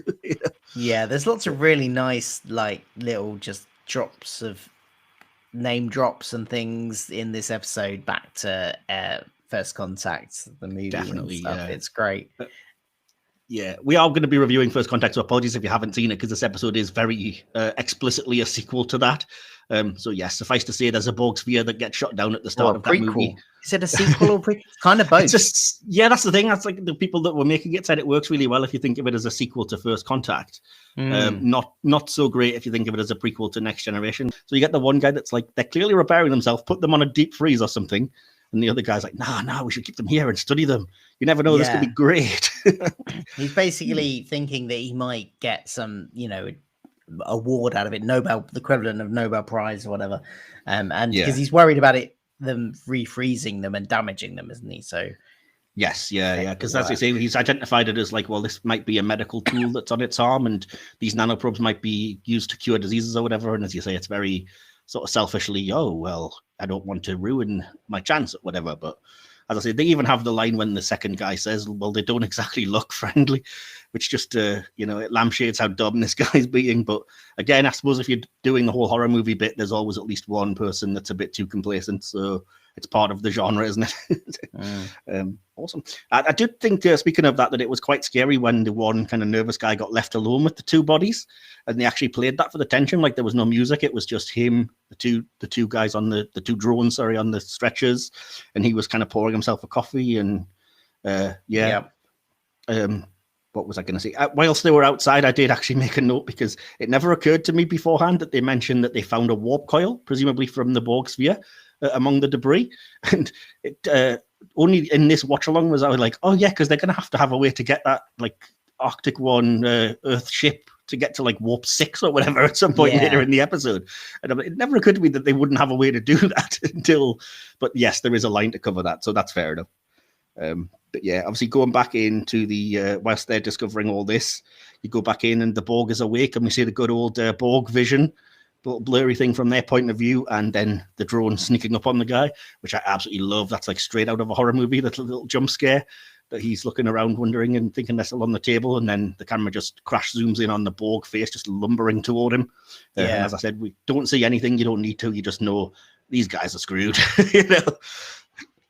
Yeah, there's lots of really nice, like, little just drops of name drops and things in this episode back to First Contact, the movie. Definitely, and stuff. yeah. It's great. Yeah, we are going to be reviewing First Contact, so apologies if you haven't seen it, because this episode is very explicitly a sequel to that. So yes, suffice to say, there's a Borg sphere that gets shot down at the start of that movie. Is it a sequel or prequel? Kind of both. It's just, yeah, that's the thing. That's like the people that were making it said it works really well if you think of it as a sequel to First Contact. Not so great if you think of it as a prequel to Next Generation. So you get the one guy that's like, they're clearly repairing themselves, put them on a deep freeze or something. And the other guy's like, nah, we should keep them here and study them. You never know, this could be great. He's basically thinking that he might get some, award out of it, Nobel, the equivalent of Nobel Prize or whatever. And because he's worried about them refreezing them and damaging them, isn't he? So yes, yeah. Because as you say, he's identified it as like, well, this might be a medical tool that's on its arm, and these nanoprobes might be used to cure diseases or whatever. And as you say, it's very sort of selfishly, oh, well, I don't want to ruin my chance or whatever. But as I say, they even have the line when the second guy says, well, they don't exactly look friendly, which just, it lampshades how dumb this guy's being. But again, I suppose if you're doing the whole horror movie bit, there's always at least one person that's a bit too complacent. So it's part of the genre, isn't it? Awesome. I did think, speaking of that it was quite scary when the one kind of nervous guy got left alone with the two bodies, and they actually played that for the tension. Like there was no music; it was just him, the two guys on the two drones, on the stretchers, and he was kind of pouring himself a coffee. And what was I going to say? Whilst they were outside, I did actually make a note because it never occurred to me beforehand that they mentioned that they found a warp coil, presumably from the Borg sphere, among the debris, and it only in this watch along was I was like, oh yeah, because they're going to have a way to get that like Arctic One Earth ship to get to like warp 6 or whatever at some point later in the episode, and it never occurred to me that they wouldn't have a way to do that until. But yes, there is a line to cover that, so that's fair enough. But yeah, obviously going back into the whilst they're discovering all this, you go back in and the Borg is awake, and we see the good old Borg vision, little blurry thing from their point of view, and then the drone sneaking up on the guy, which I absolutely love. That's like straight out of a horror movie, that little jump scare that he's looking around wondering and thinking they're still on the table, and then the camera just crash zooms in on the Borg face just lumbering toward him. And as I said, we don't see anything, you don't need to, you just know these guys are screwed.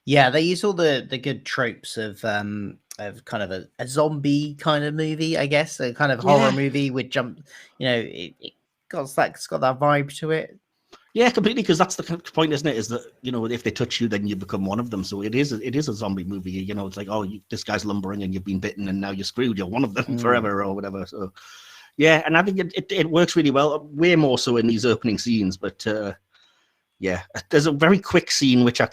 Yeah, they use all the good tropes of kind of a zombie kind of movie, I guess, a kind of horror movie with jump, it's got that vibe to it. Yeah, completely, because that's the point, isn't it? Is that, if they touch you, then you become one of them. So it is a zombie movie. It's like, oh, this guy's lumbering and you've been bitten and now you're screwed. You're one of them forever or whatever. So yeah, and I think it works really well, way more so in these opening scenes. But there's a very quick scene which I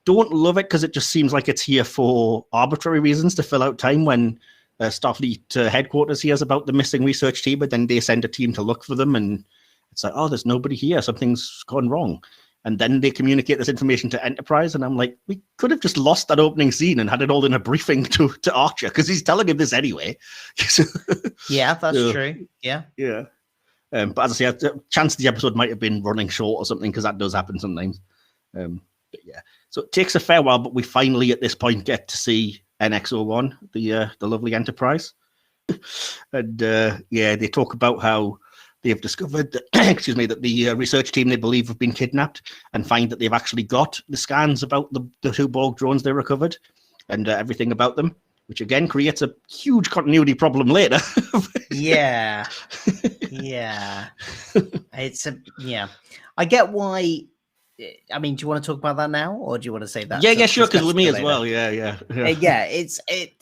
don't love it because it just seems like it's here for arbitrary reasons to fill out time when Starfleet headquarters hears about the missing research team, but then they send a team to look for them, and it's like, oh, there's nobody here, something's gone wrong. And then they communicate this information to Enterprise, and I'm like, we could have just lost that opening scene and had it all in a briefing to Archer, because he's telling him this anyway. Yeah, that's true. Yeah. But as I say, a chance the episode might have been running short or something, because that does happen sometimes. But yeah, so it takes a fair while, but we finally at this point get to see NX-01, the lovely Enterprise. And they talk about how they've discovered that, that the research team they believe have been kidnapped, and find that they've actually got the scans about the two Borg drones they recovered and everything about them. which again creates a huge continuity problem later. Yeah. It's I get why. I mean, do you want to talk about that now, or do you want to say that? Yeah, sure. Because with me as well. Yeah.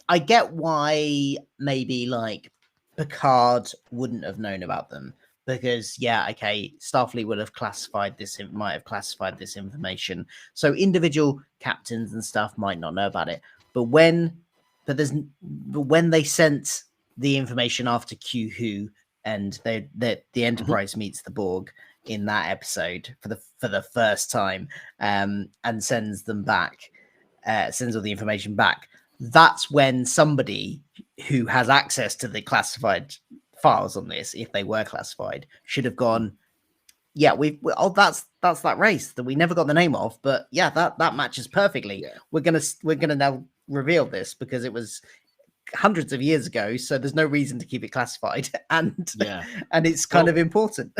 I get why maybe like Picard wouldn't have known about them because Starfleet would have might have classified this information. So individual captains and stuff might not know about it. But when they sent the information after Q-Who and the Enterprise meets the Borg in that episode for the first time, and sends them back, sends all the information back. That's when somebody who has access to the classified files on this, if they were classified, should have gone, that's that race that we never got the name of, but that matches perfectly. We're gonna now reveal this because it was hundreds of years ago, so there's no reason to keep it classified, and it's kind of important.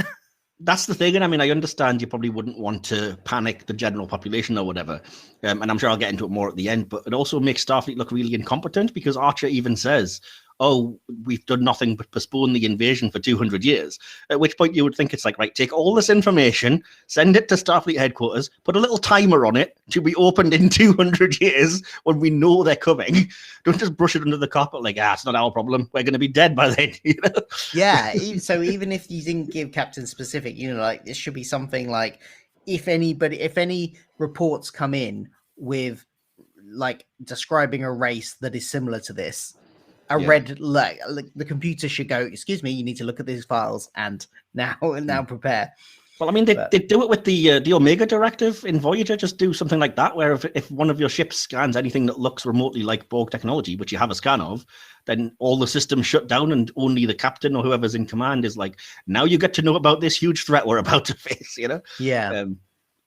That's the thing, and I mean, I understand you probably wouldn't want to panic the general population or whatever, and I'm sure I'll get into it more at the end, but it also makes Starfleet look really incompetent because Archer even says, oh, we've done nothing but postpone the invasion for 200 years, at which point you would think it's like, right, take all this information, send it to Starfleet headquarters, put a little timer on it to be opened in 200 years when we know they're coming. Don't just brush it under the carpet like, it's not our problem. We're going to be dead by then. Yeah, so even if you didn't give Captain specific, like this should be something like, if any reports come in with like describing a race that is similar to this, red like the computer should go, excuse me, you need to look at these files and now prepare. Well, I mean, they do it with the Omega Directive in Voyager. Just do something like that, where if one of your ships scans anything that looks remotely like Borg technology, which you have a scan of, then all the systems shut down and only the captain or whoever's in command is like, now you get to know about this huge threat we're about to face, Yeah.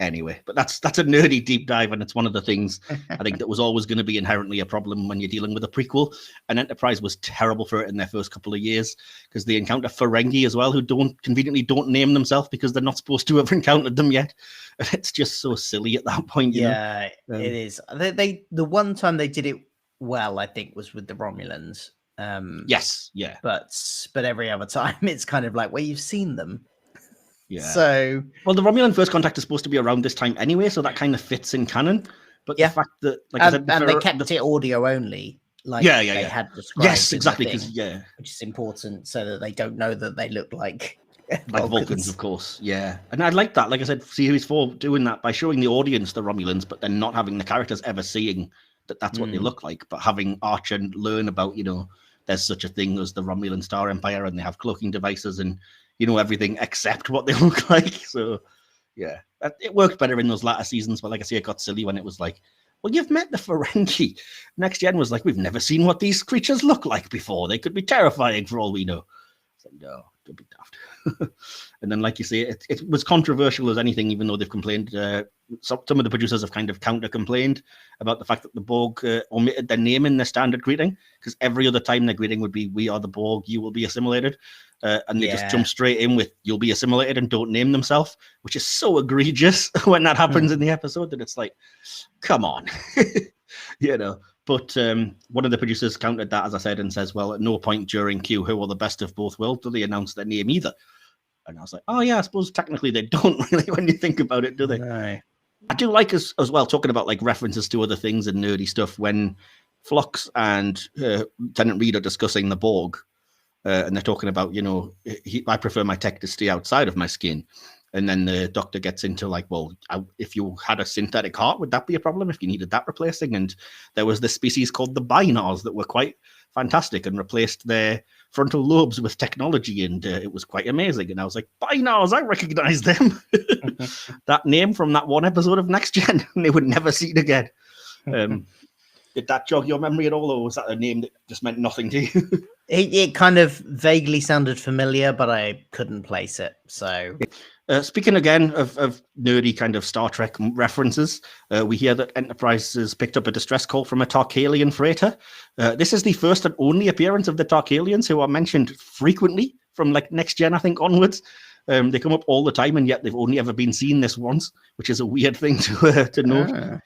Anyway, but that's a nerdy deep dive, and it's one of the things I think that was always going to be inherently a problem when you're dealing with a prequel. And Enterprise was terrible for it in their first couple of years because they encounter Ferengi as well, who conveniently don't name themselves because they're not supposed to have encountered them yet. And it's just so silly at that point. It is. They the one time they did it well, I think, was with the Romulans. Yes, yeah. But every other time, it's kind of like, well, you've seen them. Yeah. So, well, the Romulan First Contact is supposed to be around this time anyway, so that kind of fits in canon. But the fact that, like I said, and they kept it audio only, like they had described. Yes, exactly, because which is important so that they don't know that they look like Vulcans, of course. Yeah, and I like that. Like I said, Series 4 doing that by showing the audience the Romulans, but then not having the characters ever seeing that's what they look like, but having Archer learn about, there's such a thing as the Romulan Star Empire, and they have cloaking devices and everything except what they look like. So yeah, it worked better in those latter seasons, but like I say, it got silly when it was like, well, you've met the Ferengi. Next Gen was like, we've never seen what these creatures look like before. They could be terrifying for all we know. It's like, no, don't be daft. And then, like you say, it was controversial as anything, even though they've complained. Some of the producers have kind of counter-complained about the fact that the Borg omitted their name in their standard greeting, because every other time their greeting would be, we are the Borg, you will be assimilated. And they just jump straight in with, you'll be assimilated, and don't name themselves, which is so egregious when that happens in the episode that it's like, come on. But one of the producers countered that, as I said, and says, well, at no point during Q-Who or the Best of Both Worlds do they announce their name either. And I was like, oh yeah, I suppose technically they don't really when you think about it, do they? No. I do like as well talking about like references to other things and nerdy stuff when Phlox and Lieutenant Reed are discussing the Borg, and they're talking about, I prefer my tech to stay outside of my skin. And then the Doctor gets into like, well, if you had a synthetic heart, would that be a problem if you needed that replacing? And there was this species called the Binars that were quite fantastic and replaced their frontal lobes with technology, and it was quite amazing. And I was like, Binars, I recognize them. That name from that one episode of Next Gen, and they would never see it again. Did that jog your memory at all, or was that a name that just meant nothing to you? It kind of vaguely sounded familiar, but I couldn't place it. So, speaking again of nerdy kind of Star Trek references, we hear that Enterprise has picked up a distress call from a Tarkalian freighter. This is the first and only appearance of the Tarkalians, who are mentioned frequently from like Next Gen, I think, onwards. They come up all the time, and yet they've only ever been seen this once, which is a weird thing to note.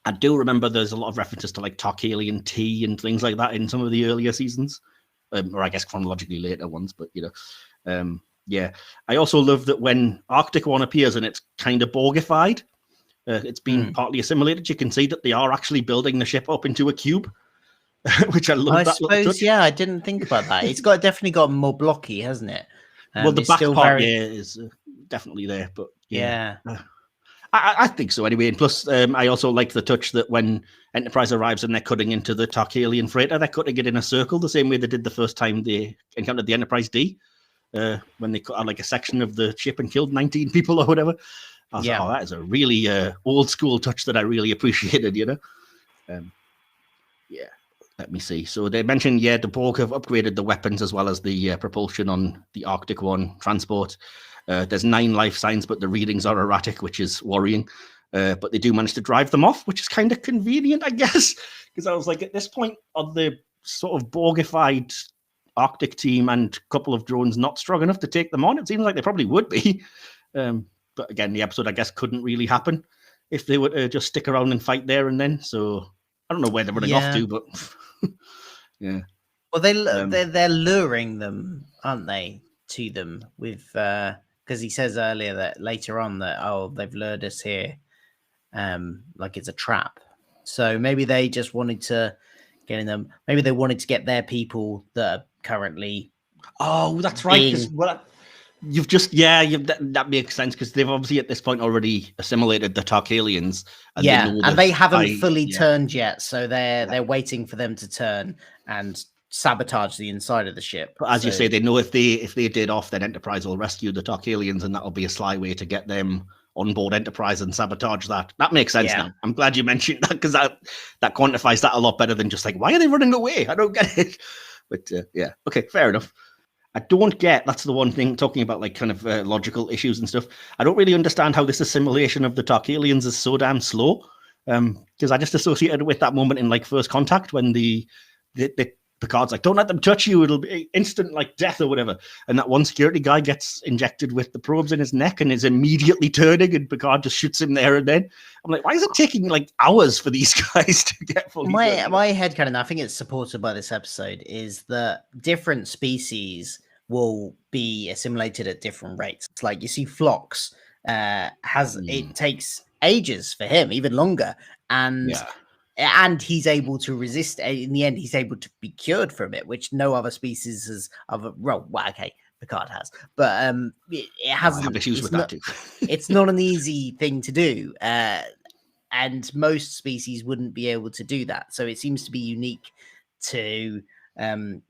I do remember there's a lot of references to like Tarkalian tea and things like that in some of the earlier seasons, or I guess chronologically later ones. But yeah. I also love that when Arctic One appears and it's kind of Borgified, it's been partly assimilated. You can see that they are actually building the ship up into a cube, which I love. I that suppose, yeah, I didn't think about that. It's definitely got more blocky, hasn't it? Well, the back part, is definitely there, but yeah. I think so anyway. And plus, I also like the touch that when Enterprise arrives and they're cutting into the Tarkalian freighter, they're cutting it in a circle, the same way they did the first time they encountered the Enterprise D, when they cut out like a section of the ship and killed 19 people or whatever. I was like, oh, that is a really old school touch that I really appreciated, you know? Yeah, let me see. So they mentioned, the Borg have upgraded the weapons as well as the propulsion on the Arctic One transport. There's 9 life signs, but the readings are erratic, which is worrying. But they do manage to drive them off, which is kind of convenient, I guess. Because I was like, at this point, are the sort of Borgified Arctic team and a couple of drones not strong enough to take them on? It seems like they probably would be. But again, the episode, I guess, couldn't really happen if they were to just stick around and fight there and then. So I don't know where they're running off to, but yeah. Well, they're luring them, aren't they, to them with... because he says earlier that later on that, they've lured us here like it's a trap. So maybe they just wanted to get in them. Maybe they wanted to get their people that are currently... Oh, that's right. You've just, that makes sense because they've obviously at this point already assimilated the Tarkalians. And they haven't fully turned yet. So they're waiting for them to turn and sabotage the inside of the ship. But as you say, they know if they did off, then Enterprise will rescue the Tarkalians, and that'll be a sly way to get them on board Enterprise and sabotage that. That makes sense now. I'm glad you mentioned that because that quantifies that a lot better than just like, why are they running away? I don't get it. But okay, fair enough. I don't get, that's the one thing, talking about like kind of logical issues and stuff. I don't really understand how this assimilation of the Tarkalians is so damn slow. Because I just associated it with that moment in like First Contact when the Picard's like, don't let them touch you, it'll be instant like death or whatever. And that one security guy gets injected with the probes in his neck and is immediately turning, and Picard just shoots him there and then. I'm like, why is it taking like hours for these guys to get fully turned? My headcanon, I think it's supported by this episode, is that different species will be assimilated at different rates. It's like you see Phlox it takes ages for him, even longer. And he's able to resist. In the end, he's able to be cured from it, which no other species has. Picard has, but it hasn't. I have issues with that too. It's not an easy thing to do, and most species wouldn't be able to do that. So it seems to be unique to Denovians.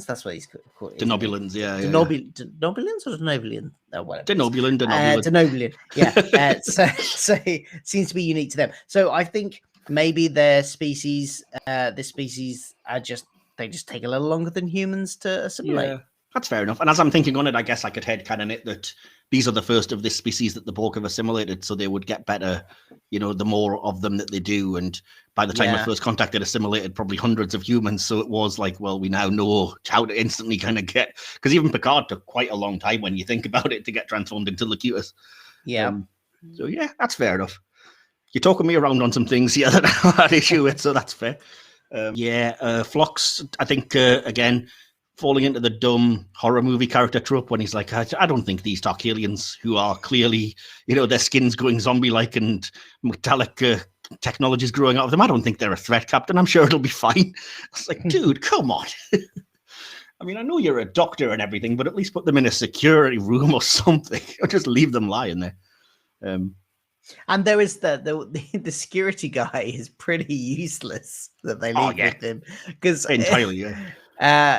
That's what he's called. Denobulans, Denobulans or Denobulan? Oh, whatever. Denobulan. Yeah. So it seems to be unique to them. So I think maybe their species, this species, they just take a little longer than humans to assimilate. Yeah, that's fair enough. And as I'm thinking on it, I guess I could headcanon it that these are the first of this species that the Borg have assimilated, so they would get better, the more of them that they do. And by the time of First Contact, they'd assimilated probably hundreds of humans. So it was like, well, we now know how to instantly kind of get, because even Picard took quite a long time when you think about it to get transformed into Locutus. Yeah. So that's fair enough. You're talking me around on some things here that I had issue with, so that's fair. Phlox, I think, again, falling into the dumb horror movie character trope when he's like, I don't think these Tarkalians, who are clearly, their skin's going zombie-like and metallic technologies growing out of them, I don't think they're a threat, Captain. I'm sure it'll be fine. It's like, dude, come on. I mean, I know you're a doctor and everything, but at least put them in a security room or something, or just leave them lying there. And there is the security guy is pretty useless that they leave with him, because entirely,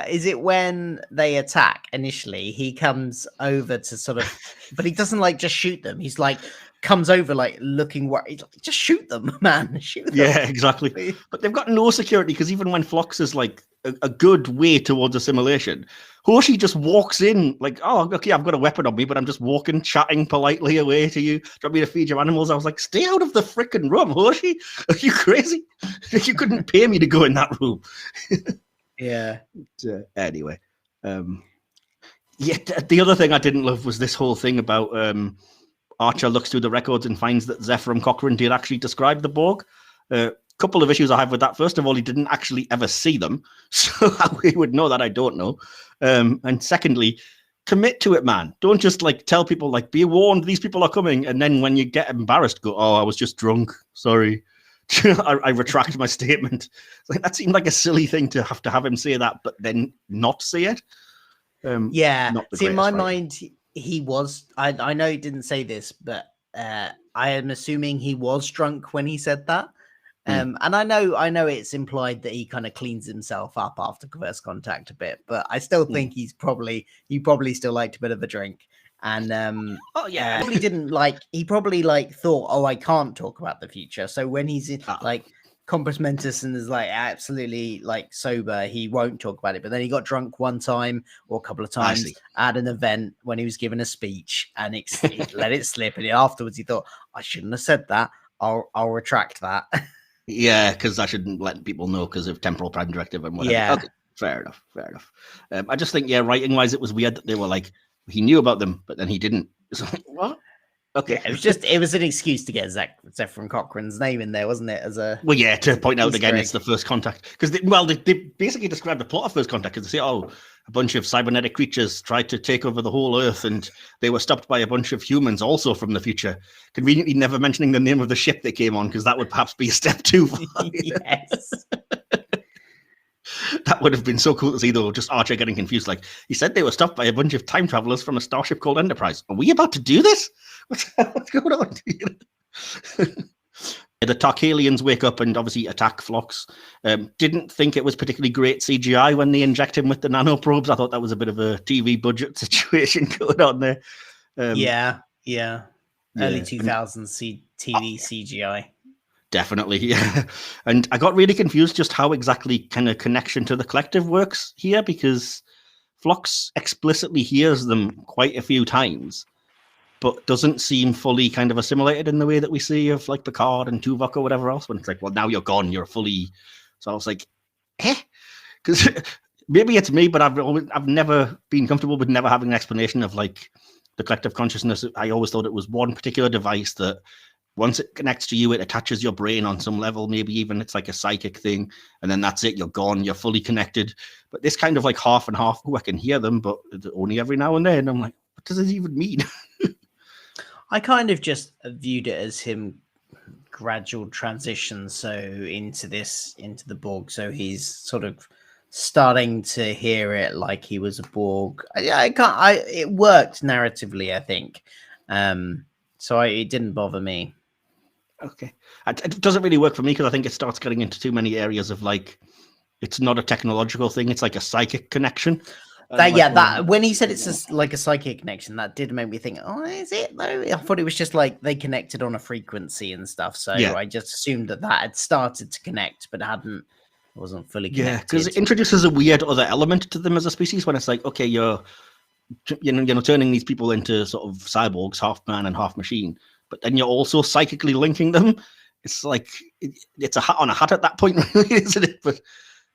is it when they attack initially? He comes over to sort of, but he doesn't like just shoot them. He's like comes over like looking worried. Like, just shoot them, man. Shoot them. Yeah, exactly. But they've got no security because even when Phlox is like a good way towards assimilation, Hoshi just walks in like, oh, okay, I've got a weapon on me, but I'm just walking, chatting politely away to you. Do you want me to feed your animals? I was like, stay out of the frickin' room, Hoshi. Are you crazy? You couldn't pay me to go in that room. Yeah. Anyway, the other thing I didn't love was this whole thing about Archer looks through the records and finds that Zephyr Cochrane did actually describe the Borg. Couple of issues I have with that. First of all, he didn't actually ever see them, so how he would know that, I don't know. And secondly, commit to it, man. Don't just like tell people like, be warned, these people are coming, and then when you get embarrassed, go, oh, I was just drunk, sorry. I retract my statement. Like, that seemed like a silly thing to have him say that, but then not say it. See, in my mind, he was. I know he didn't say this, but I am assuming he was drunk when he said that. And I know it's implied that he kind of cleans himself up after first contact a bit, but I still think he probably still liked a bit of a drink. And he probably thought, oh, I can't talk about the future. So when he's in, Compos Mentis and is like absolutely like sober, he won't talk about it. But then he got drunk one time or a couple of times at an event when he was giving a speech, and he let it slip. And afterwards he thought, I shouldn't have said that. I'll retract that. Yeah, because I shouldn't let people know because of temporal prime directive and whatever. Yeah. Okay, fair enough. I just think, writing wise, it was weird that they were like, he knew about them, but then he didn't. It's like, what? Okay. Yeah, it was an excuse to get Zephyr Cochrane's name in there, wasn't it? To point out again, it's the first contact. Because they basically described the plot of First Contact because they say, a bunch of cybernetic creatures tried to take over the whole Earth and they were stopped by a bunch of humans also from the future. Conveniently never mentioning the name of the ship they came on, because that would perhaps be a step too far. Yes. That would have been so cool to see, though, just Archer getting confused. Like, he said they were stopped by a bunch of time travelers from a starship called Enterprise. Are we about to do this? What's going on? The Tarkalians wake up and obviously attack Phlox. Didn't think it was particularly great CGI when they inject him with the nanoprobes. I thought that was a bit of a TV budget situation going on there. Early 2000s TV CGI. Definitely, yeah. And I got really confused just how exactly kind of connection to the collective works here, because Phlox explicitly hears them quite a few times, but doesn't seem fully kind of assimilated in the way that we see of like Picard and Tuvok or whatever else, when it's like, well, now you're gone, you're fully... So I was like, because maybe it's me, but I've never been comfortable with never having an explanation of like the collective consciousness. I always thought it was one particular device that once it connects to you, it attaches your brain on some level. Maybe even it's like a psychic thing, and then that's it. You're gone. You're fully connected. But this kind of like half and half. Oh, I can hear them, but only every now and then. I'm like, what does it even mean? I kind of just viewed it as him gradual transition into the Borg. So he's sort of starting to hear it like he was a Borg. It worked narratively, I think. So it didn't bother me. Okay. It doesn't really work for me because I think it starts getting into too many areas of like, it's not a technological thing. It's like a psychic connection. When he said it's like a psychic connection, that did make me think, oh, is it though? I thought it was just like they connected on a frequency and stuff. So I just assumed that had started to connect, but wasn't fully connected. Yeah, because it introduces a weird other element to them as a species when it's like, okay, you're turning these people into sort of cyborgs, half man and half machine, but then you're also psychically linking them. It's like it's a hat on a hat at that point, really, isn't it? But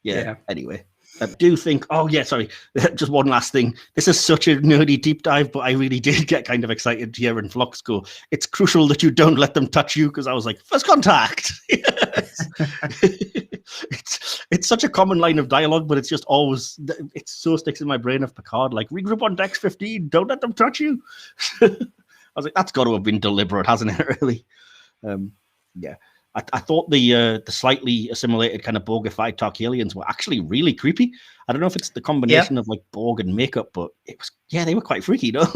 yeah. Anyway, I do think. Oh yeah, sorry. Just one last thing. This is such a nerdy deep dive, but I really did get kind of excited here in Phlox go, it's crucial that you don't let them touch you, because I was like, first contact. It's such a common line of dialogue, but it's just always, it so sticks in my brain of Picard, like, regroup on Dex 15, don't let them touch you. I was like, that's got to have been deliberate, hasn't it, really? I thought the slightly assimilated kind of Borgified Tarkalians were actually really creepy. I don't know if it's the combination of like Borg and makeup, but it was, they were quite freaky, though.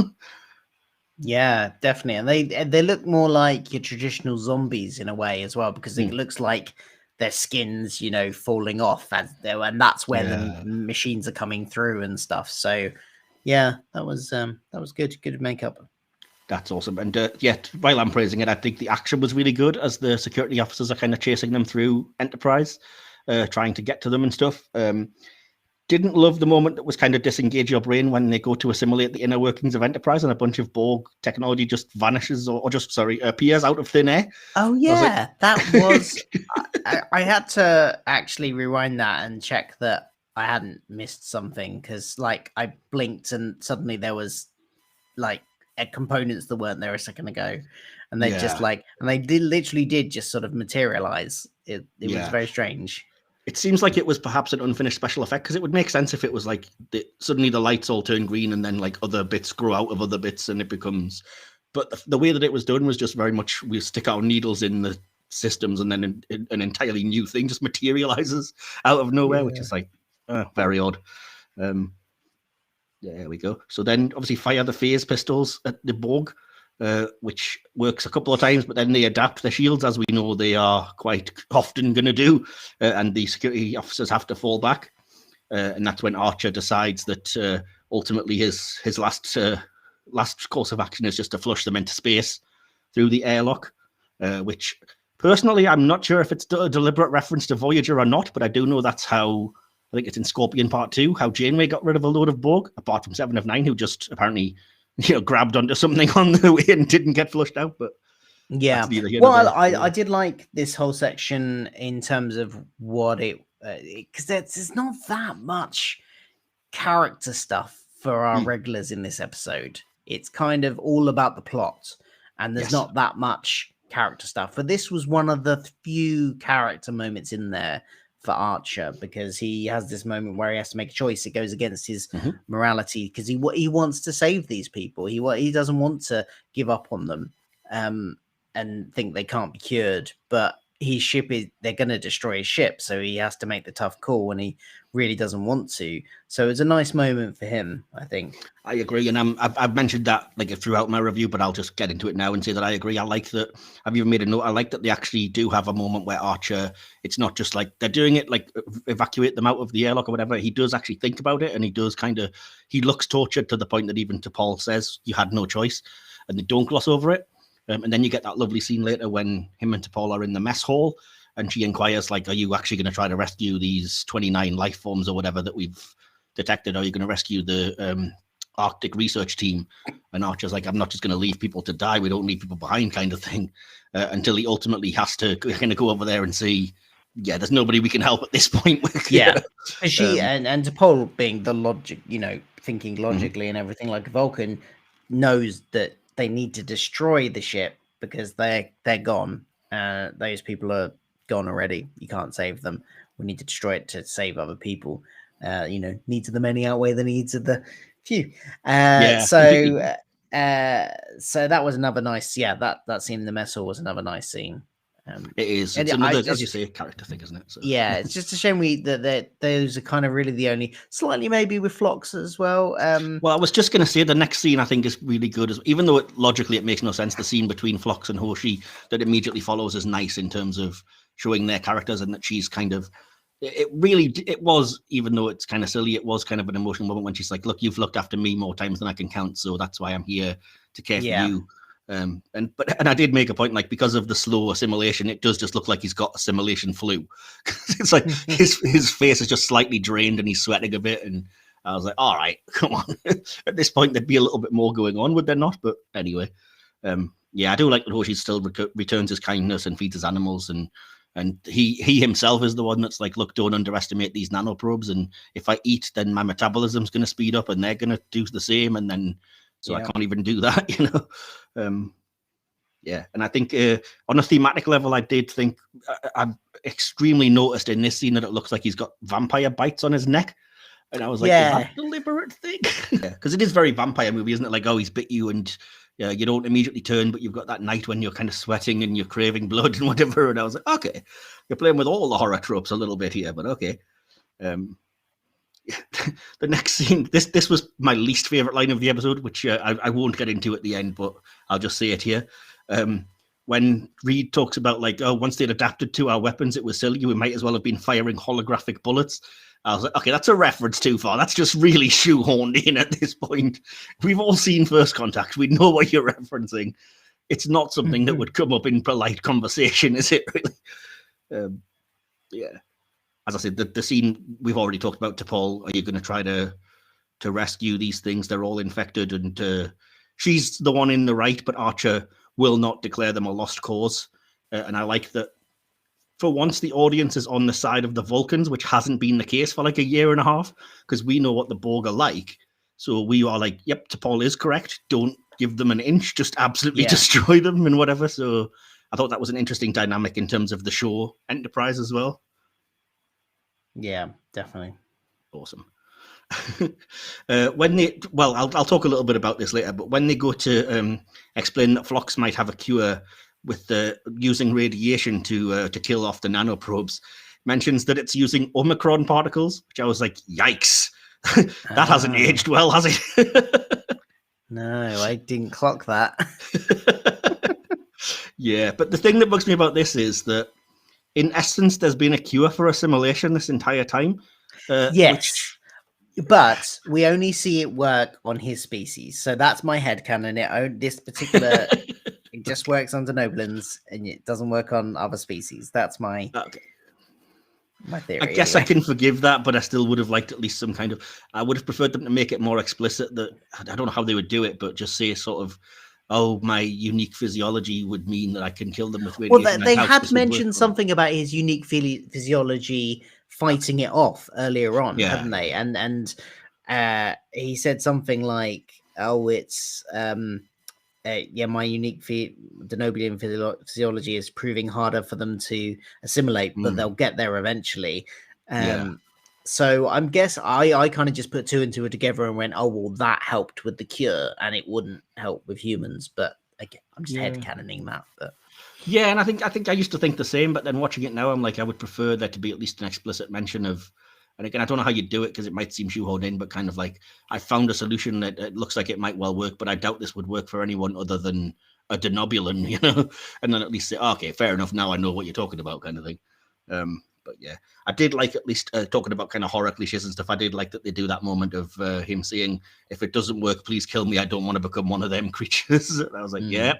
Yeah, definitely. And they look more like your traditional zombies in a way as well, because it looks like their skins, falling off, and that's where the machines are coming through and stuff. So yeah, that was good makeup. That's awesome. And while I'm praising it, I think the action was really good as the security officers are kind of chasing them through Enterprise, trying to get to them and stuff. Didn't love the moment that was kind of disengage your brain when they go to assimilate the inner workings of Enterprise and a bunch of Borg technology just vanishes or appears out of thin air. Oh yeah, that was. I had to actually rewind that and check that I hadn't missed something, because like I blinked and suddenly there was like components that weren't there a second ago, and they just like, and they literally did just sort of materialize. It was very strange. It seems like it was perhaps an unfinished special effect, because it would make sense if it was like suddenly the lights all turn green and then like other bits grow out of other bits and it becomes. But the way that it was done was just very much we stick our needles in the systems and then an entirely new thing just materializes out of nowhere, which is like very odd. There we go. So then obviously fire the phase pistols at the Borg, which works a couple of times, but then they adapt their shields, as we know they are quite often going to do, and the security officers have to fall back. And that's when Archer decides that ultimately his last course of action is just to flush them into space through the airlock, which personally I'm not sure if it's a deliberate reference to Voyager or not, but I do know that's how, I think it's in Scorpion Part 2, how Janeway got rid of a load of Borg, apart from 7 of 9, who just apparently grabbed onto something on the way and didn't get flushed out. But well, I did like this whole section in terms of what it, because there's not that much character stuff for our regulars in this episode. It's kind of all about the plot, and there's not that much character stuff. But this was one of the few character moments in there for Archer, because he has this moment where he has to make a choice. It goes against his morality, because he wants to save these people. He doesn't want to give up on them and think they can't be cured. But his ship they're going to destroy his ship, so he has to make the tough call when he really doesn't want to. So it's a nice moment for him, I think. I agree, and I've mentioned that like throughout my review, but I'll just get into it now and say that I agree. I like that. I've even made a note. I like that they actually do have a moment where Archer, it's not just like they're doing it like evacuate them out of the airlock or whatever. He does actually think about it, and he looks tortured to the point that even T'Pol says you had no choice, and they don't gloss over it. And then you get that lovely scene later when him and T'Pol are in the mess hall, and she inquires, like, are you actually going to try to rescue these 29 life forms or whatever that we've detected? Are you going to rescue the Arctic research team? And Archer's like, I'm not just going to leave people to die. We don't leave people behind, kind of thing. Until he ultimately has to kind of go over there and see, there's nobody we can help at this point. And she and T'Pol being the logic, thinking logically and everything, like Vulcan, knows that they need to destroy the ship because they're gone. Those people are gone already. You can't save them. We need to destroy it to save other people. Needs of the many outweigh the needs of the few. So that was another nice. That scene in the mess hall was another nice scene. It is. It's another, as you say, character thing, isn't it? So. Yeah, it's just a shame that those are kind of really the only, slightly maybe with Phlox as well. Well, I was just going to say the next scene I think is really good, even though logically it makes no sense. The scene between Phlox and Hoshi that immediately follows is nice in terms of showing their characters, and that she's kind of, it was, even though it's kind of silly, it was kind of an emotional moment when she's like, look, you've looked after me more times than I can count, so that's why I'm here to care for you. And I did make a point, like, because of the slow assimilation, it does just look like he's got assimilation flu. It's like his face is just slightly drained and he's sweating a bit. And I was like, all right, come on. At this point, there'd be a little bit more going on, would there not? But anyway, I do like that Hoshi still returns his kindness and feeds his animals. And he himself is the one that's like, look, don't underestimate these nanoprobes. And if I eat, then my metabolism's going to speed up and they're going to do the same. And then, so I can't even do that, And I think on a thematic level, I did think I've extremely noticed in this scene that it looks like he's got vampire bites on his neck. And I was like, is that a deliberate thing? Because it is very vampire movie, isn't it? Like, oh, he's bit you and you don't immediately turn, but you've got that night when you're kind of sweating and you're craving blood and whatever. And I was like, okay, you're playing with all the horror tropes a little bit here, but okay. The next scene, this was my least favorite line of the episode, which I won't get into at the end, but I'll just say it here. When Reed talks about, like, oh, once they'd adapted to our weapons, it was silly. We might as well have been firing holographic bullets. I was like, okay, that's a reference too far. That's just really shoehorned in at this point. We've all seen First Contact. We know what you're referencing. It's not something that would come up in polite conversation, is it, really? As I said, the scene we've already talked about, T'Pol, are you going to try to rescue these things? They're all infected, and she's the one in the right, but Archer will not declare them a lost cause. And I like that for once the audience is on the side of the Vulcans, which hasn't been the case for like a year and a half, because we know what the Borg are like. So we are like, yep, T'Pol is correct. Don't give them an inch, just absolutely destroy them and whatever. So I thought that was an interesting dynamic in terms of the show Enterprise as well. Yeah, definitely. Awesome. I'll talk a little bit about this later, but when they go to explain that Phlox might have a cure with using radiation to kill off the nanoprobes, mentions that it's using Omicron particles, which I was like, yikes. That hasn't aged well, has it? No, I didn't clock that. Yeah, but the thing that bugs me about this is that in essence, there's been a cure for assimilation this entire time. Yes. But we only see it work on his species. So that's my headcanon. This particular, it just works on Denobulans and it doesn't work on other species. That's my theory. I guess I can forgive that, but I still would have liked at least some kind of, I would have preferred them to make it more explicit that, I don't know how they would do it, but just say sort of, oh, my unique physiology would mean that I can kill them with radiation. Well, they had mentioned something about his unique physiology fighting it off earlier on, hadn't they? And he said something like, "Oh, it's my unique Denobulan physiology is proving harder for them to assimilate, but they'll get there eventually." So I kind of just put two and two together and went, "Oh, well, that helped with the cure, and it wouldn't help with humans." But again, I'm just headcanoning that, but. Yeah, and I think I used to think the same, but then watching it now, I'm like, I would prefer there to be at least an explicit mention of, and again, I don't know how you do it because it might seem shoehorned in, but kind of like, I found a solution that it looks like it might well work, but I doubt this would work for anyone other than a Denobulan, you know, and then at least say, okay, fair enough, now I know what you're talking about, kind of thing. But yeah, I did like at least talking about kind of horror cliches and stuff. I did like that they do that moment of him saying, if it doesn't work, please kill me. I don't want to become one of them creatures. And I was like, yeah.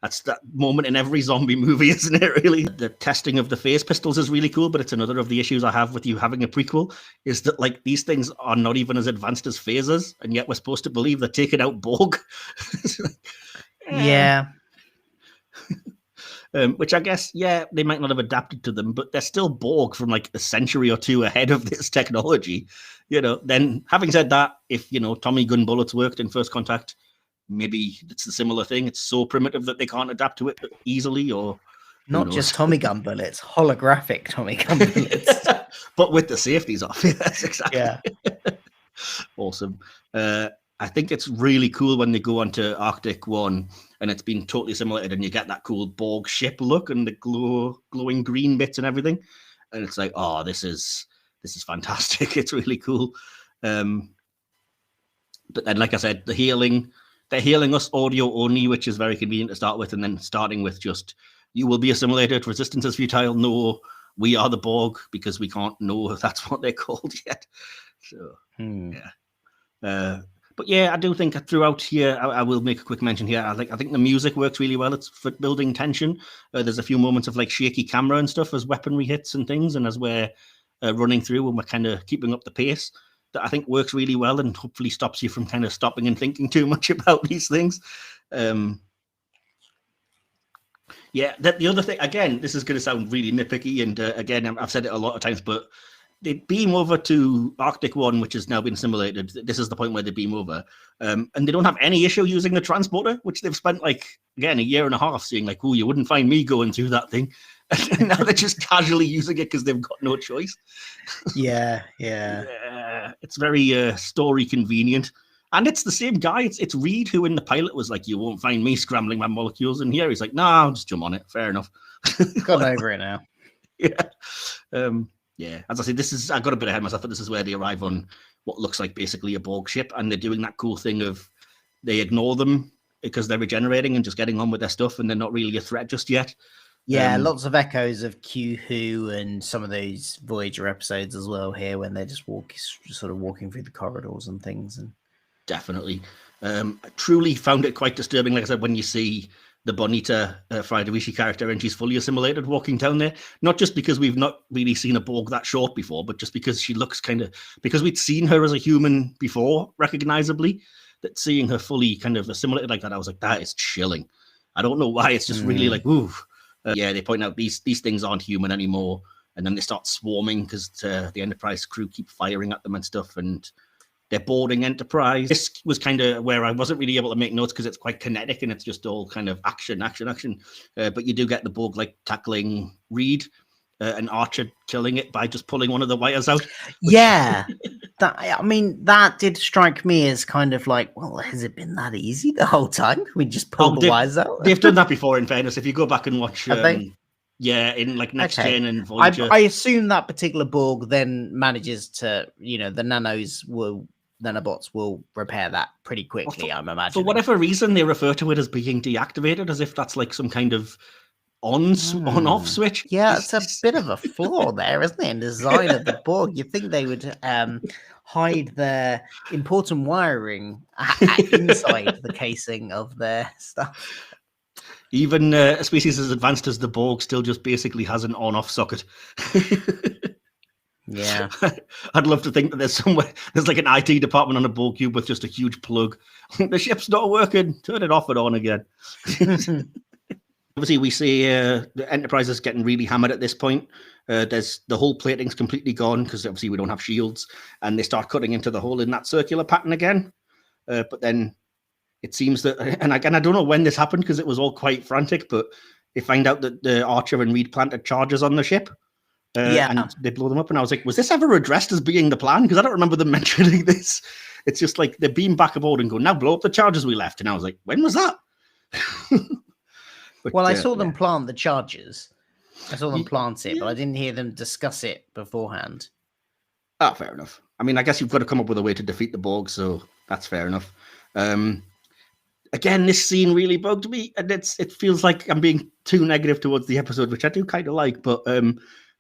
That's that moment in every zombie movie, isn't it, really? The testing of the phase pistols is really cool, but it's another of the issues I have with you having a prequel, is that, like, these things are not even as advanced as phasers, and yet we're supposed to believe they're taking out Borg. Yeah. Which I guess, they might not have adapted to them, but they're still Borg from, like, a century or two ahead of this technology. You know, then, having said that, if, you know, Tommy gun bullets worked in First Contact, maybe it's a similar thing. It's so primitive that they can't adapt to it easily, or not just Tommy gun bullets, holographic Tommy gun bullets, but with the safeties off. Yes, exactly. Yeah. Awesome. I think it's really cool when they go onto Arctic 1 and it's been totally assimilated, and you get that cool Borg ship look and the glowing green bits and everything, and it's like, oh, this is fantastic. It's really cool. But then, like I said, they're healing us audio only, which is very convenient to start with, and then starting with just, you will be assimilated, resistance is futile, no, we are the Borg, because we can't know if that's what they're called yet. So, but yeah, I do think throughout here, I will make a quick mention here, I think the music works really well. It's for building tension. There's a few moments of like shaky camera and stuff as weaponry hits and things, and as we're running through and we're kind of keeping up the pace, that I think works really well and hopefully stops you from kind of stopping and thinking too much about these things. The other thing, again, this is going to sound really nitpicky, and again, I've said it a lot of times, but they beam over to Arctic 1, which has now been simulated. This is the point where they beam over, and they don't have any issue using the transporter, which they've spent, like, again, a year and a half saying, like, oh, you wouldn't find me going through that thing. And now they're just casually using it because they've got no choice. Yeah. It's very story convenient. And it's the same guy. It's Reed, who in the pilot was like, you won't find me scrambling my molecules. And here he's like, no, I'll just jump on it. Fair enough. Got over it now. Yeah. As I say, I got a bit ahead of myself, but this is where they arrive on what looks like basically a Borg ship. And they're doing that cool thing of they ignore them because they're regenerating and just getting on with their stuff. And they're not really a threat just yet. Yeah, lots of echoes of Q-Who and some of those Voyager episodes as well here, when they're just sort of walking through the corridors and things. And definitely, I truly found it quite disturbing. Like I said, when you see the Bonita Friedrichi character and she's fully assimilated walking down there, not just because we've not really seen a Borg that short before, but just because she looks because we'd seen her as a human before, recognizably, that seeing her fully kind of assimilated like that, I was like, that is chilling. I don't know why. It's just really like, ooh. They point out these things aren't human anymore, and then they start swarming because the Enterprise crew keep firing at them and stuff. And they're boarding Enterprise. This was kind of where I wasn't really able to make notes because it's quite kinetic and it's just all kind of action. But you do get the Borg like tackling Reed and Archer killing it by just pulling one of the wires out. Yeah. That did strike me as kind of like, well, has it been that easy the whole time? We just pull the wires out. They've done that before, in fairness. If you go back and watch, in like Next Gen and Voyager. I assume that particular Borg then manages to, the nanobots will repair that pretty quickly, I'm imagining. For whatever reason, they refer to it as being deactivated, as if that's like some kind of on-off switch. Yeah, it's a bit of a flaw there, isn't it, in design of the Borg? You'd think they would hide their important wiring inside the casing of their stuff. Even a species as advanced as the Borg still just basically has an on-off socket. Yeah. I'd love to think that there's like an IT department on a Borg cube with just a huge plug. The ship's not working. Turn it off and on again. Obviously, we see the Enterprise is getting really hammered at this point. There's the whole plating's completely gone because obviously we don't have shields, and they start cutting into the hole in that circular pattern again. But then it seems that, and again, I don't know when this happened because it was all quite frantic, but they find out that the Archer and Reed planted charges on the ship. And they blow them up, and I was like, was this ever addressed as being the plan? Because I don't remember them mentioning this. It's just like they beam back aboard and go, now blow up the charges we left. And I was like, when was that? Well, I saw them plant the charges. I saw them plant it, but I didn't hear them discuss it beforehand. Ah, fair enough. I mean, I guess you've got to come up with a way to defeat the Borg, so that's fair enough. Again, this scene really bugged me, and it feels like I'm being too negative towards the episode, which I do kind of like, but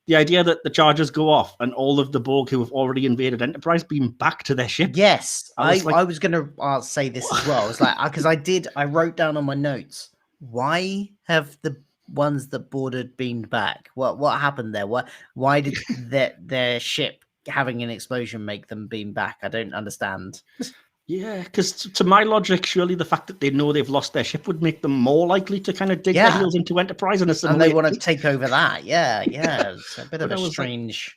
the idea that the charges go off and all of the Borg who have already invaded Enterprise beam back to their ship. Yes, I was going to say this as well. It's like, because I wrote down on my notes, why have the ones that boarded beamed back? What happened there? Why did their ship having an explosion make them beam back? I don't understand. Yeah, because to my logic, surely the fact that they know they've lost their ship would make them more likely to kind of dig their heels into Enterprise and assimilate. And they want to take over that. Yeah. It's a bit of a strange.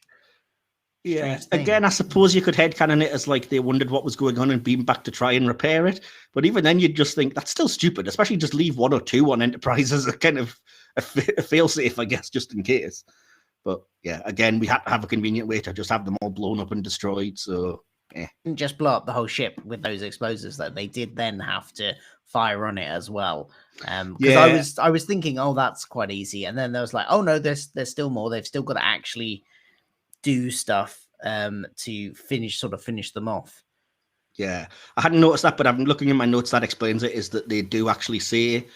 Yeah, again, I suppose you could headcanon it as like they wondered what was going on and beam back to try and repair it. But even then, you'd just think that's still stupid, especially just leave one or two on Enterprise as a kind of a failsafe, I guess, just in case. But yeah, again, we had to have a convenient way to just have them all blown up and destroyed. So yeah. And just blow up the whole ship with those explosives that they did then have to fire on it as well. Because I was thinking, oh, that's quite easy. And then there was like, oh no, there's still more. They've still got to actually do stuff to finish them off. Yeah, I hadn't noticed that, but I'm looking in my notes that explains it, is that they do actually say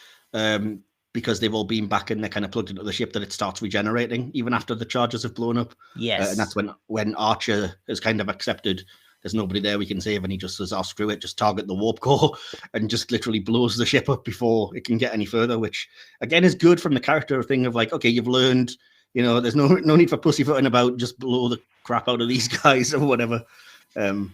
because they've all been back and they're kind of plugged into the ship that it starts regenerating even after the charges have blown up. Yes. And that's when Archer has kind of accepted there's nobody there we can save, and he just says, oh, screw it, just target the warp core, and just literally blows the ship up before it can get any further, which again is good from the character thing of like, okay, you've learned, there's no need for pussyfooting about, just blow the crap out of these guys or whatever. And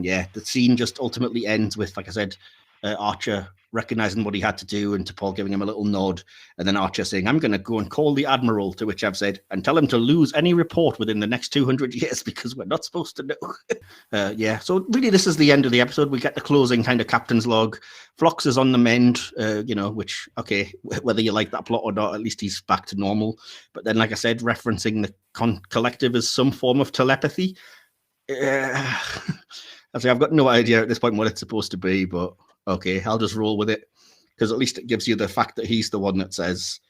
yeah, the scene just ultimately ends with, like I said, Archer recognizing what he had to do and T'Pol giving him a little nod, and then Archer saying, I'm going to go and call the Admiral, to which I've said, and tell him to lose any report within the next 200 years because we're not supposed to know. Yeah, so really this is the end of the episode. We get the closing kind of captain's log. Phlox is on the mend, which, okay, whether you like that plot or not, at least he's back to normal. But then, like I said, referencing the collective as some form of telepathy. I've got no idea at this point what it's supposed to be, but okay, I'll just roll with it, because at least it gives you the fact that he's the one that says,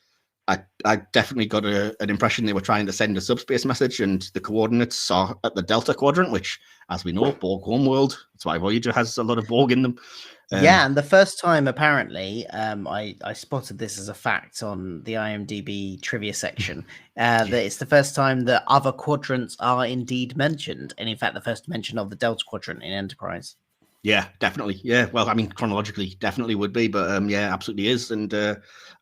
I definitely got an impression they were trying to send a subspace message, and the coordinates are at the Delta Quadrant, which, as we know, Borg homeworld. That's why Voyager has a lot of Borg in them. And the first time, apparently, I spotted this as a fact on the IMDb trivia section, that it's the first time that other quadrants are indeed mentioned, and in fact, the first mention of the Delta Quadrant in Enterprise. Yeah, definitely. Yeah, well, I mean, chronologically, definitely would be, but yeah, absolutely is. And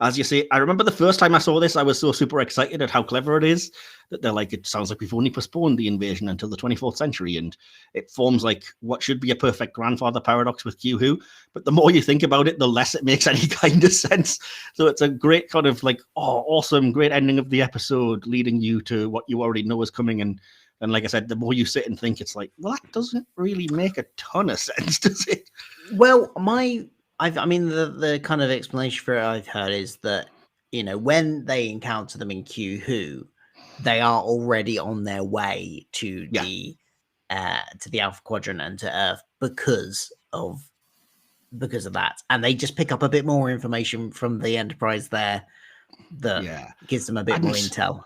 as you say, I remember the first time I saw this, I was so super excited at how clever it is that they're like, it sounds like we've only postponed the invasion until the 24th century, and it forms like what should be a perfect grandfather paradox with Q-Who. But the more you think about it, the less it makes any kind of sense. So it's a great kind of like, oh, awesome, great ending of the episode, leading you to what you already know is coming. And And like I said, the more you sit and think, it's like, well, that doesn't really make a ton of sense, does it? Well, the kind of explanation for it I've heard is that, when they encounter them in Q-Who, they are already on their way to the Alpha Quadrant and to Earth because of that, and they just pick up a bit more information from the Enterprise there that gives them a bit more intel.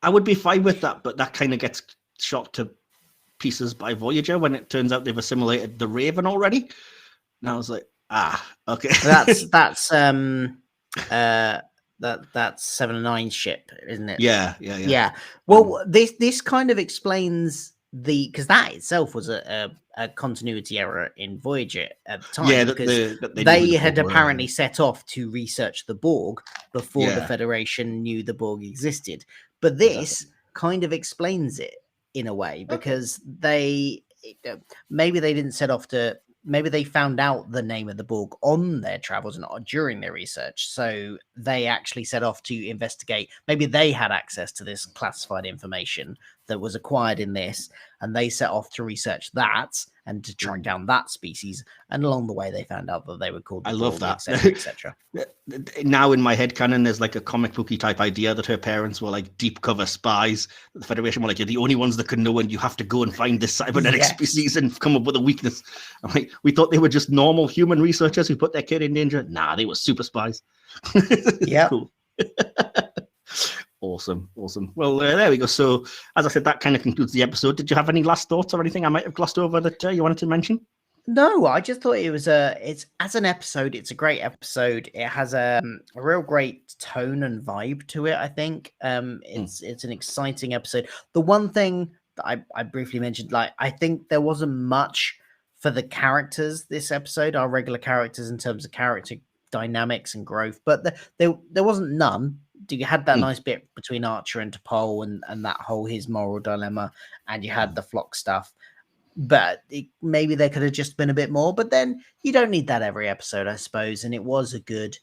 I would be fine with that, but that kind of gets shot to pieces by Voyager when it turns out they've assimilated the Raven already. And I was like, okay. that's 7 and 9 ship, isn't it? Yeah. Well, this kind of explains because that itself was a continuity error in Voyager at the time. Yeah, because they had apparently set off to research the Borg before the Federation knew the Borg existed. But this kind of explains it in a way, because maybe they didn't set off to. Maybe they found out the name of the Borg on their travels and not during their research. So they actually set off to investigate. Maybe they had access to this classified information that was acquired in this, and they set off to research that and to track down that species. And along the way, they found out that they were called. I love that. Etc. Now in my head canon, there's like a comic booky type idea that her parents were like deep cover spies. The Federation were like, you're the only ones that can know, and you have to go and find this cybernetic species and come up with a weakness. I'm like, we thought they were just normal human researchers who put their kid in danger. Nah, they were super spies. Yeah. Cool. Awesome. Well, there we go. So, as I said, that kind of concludes the episode. Did you have any last thoughts or anything I might have glossed over that you wanted to mention? No, I just thought it was it's as an episode, it's a great episode. It has a real great tone and vibe to it. I think it's an exciting episode. The one thing that I briefly mentioned, like, I think there wasn't much for the characters this episode, our regular characters, in terms of character dynamics and growth, but there wasn't none. You had that nice bit between Archer and T'Pol and that whole his moral dilemma, and you had the Flock stuff. But maybe there could have just been a bit more. But then you don't need that every episode, I suppose. And it was a good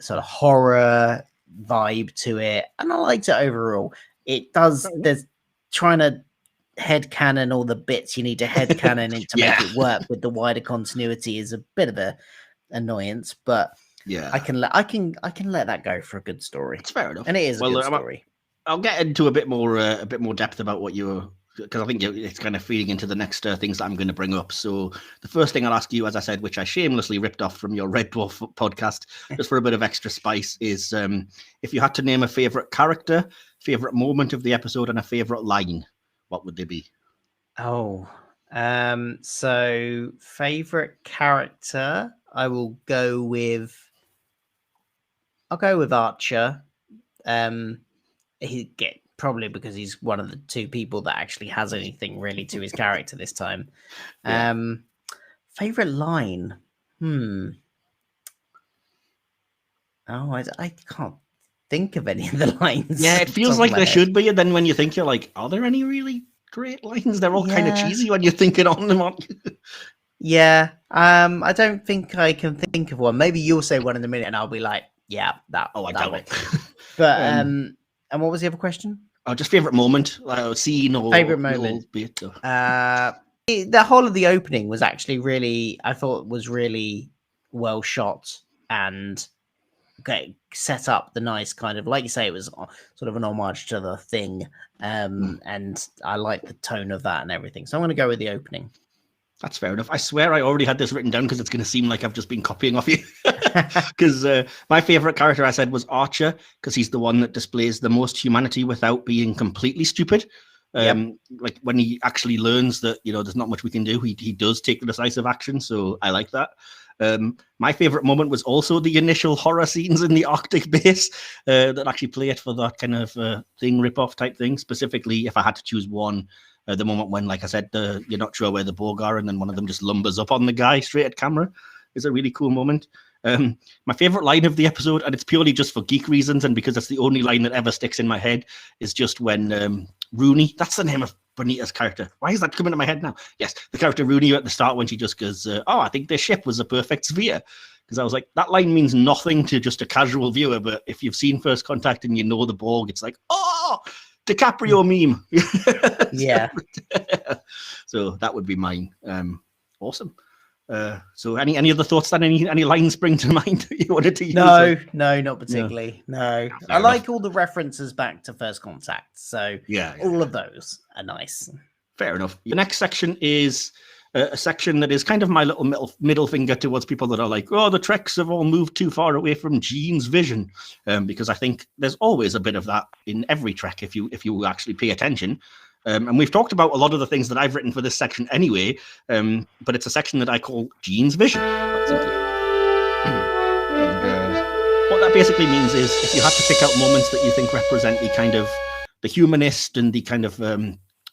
sort of horror vibe to it, and I liked it overall. It does. There's trying to headcanon all the bits you need to headcanon to make it work with the wider continuity is a bit of a annoyance, but. Yeah, I can let that go for a good story. It's fair enough, and it is a good story. I'll get into a bit more depth about what you were, because I think it's kind of feeding into the next things that I'm going to bring up. So the first thing I'll ask you, as I said, which I shamelessly ripped off from your Red Dwarf podcast, just for a bit of extra spice, is if you had to name a favorite character, favorite moment of the episode, and a favorite line, what would they be? So favorite character, I'll go with Archer. Probably because he's one of the two people that actually has anything really to his character this time. Favorite line? I can't think of any of the lines. Yeah, it feels like there should be, and then when you think, you're like, are there any really great lines? They're all kind of cheesy when you're thinking on them, aren't you? Yeah. I don't think I can think of one. Maybe you'll say one in a minute, and I'll be like, yeah, that. Oh, I doubt it. But and what was the other question? Oh, just favorite moment, scene, or favorite moment. The whole of the opening was actually I thought was really well shot and set up the nice kind of, like you say, it was sort of an homage to the Thing, and I like the tone of that and everything. So I'm going to go with the opening. That's fair enough. I swear I already had this written down because it's going to seem like I've just been copying off you. Because my favorite character, I said, was Archer, because he's the one that displays the most humanity without being completely stupid. Like when he actually learns that, there's not much we can do, he does take the decisive action. So I like that. My favorite moment was also the initial horror scenes in the Arctic base that actually play it for that kind of Thing rip-off type thing. Specifically, if I had to choose one, the moment when, like I said, you're not sure where the Borg are, and then one of them just lumbers up on the guy straight at camera, is a really cool moment. My favorite line of the episode, and it's purely just for geek reasons and because it's the only line that ever sticks in my head, is just when Rooney, that's the name of Bonita's character. Why is that coming to my head now? Yes, the character Rooney at the start, when she just goes, I think this ship was a perfect sphere. Because I was like, that line means nothing to just a casual viewer, but if you've seen First Contact and you know the Borg, it's like, DiCaprio meme. Yeah. So that would be mine. Awesome. So any other thoughts then? Any lines spring to mind that you wanted to use? No, not particularly. No. I Fair like all the references back to First Contact. So Yeah. all of those are nice. Fair enough. The next section is a section that is kind of my little middle finger towards people that are like, oh, the Treks have all moved too far away from Gene's vision, because I think there's always a bit of that in every Trek if you actually pay attention. And we've talked about a lot of the things that I've written for this section anyway, but it's a section that I call Gene's vision. What that basically means is if you had to pick out moments that you think represent the kind of the humanist and the kind of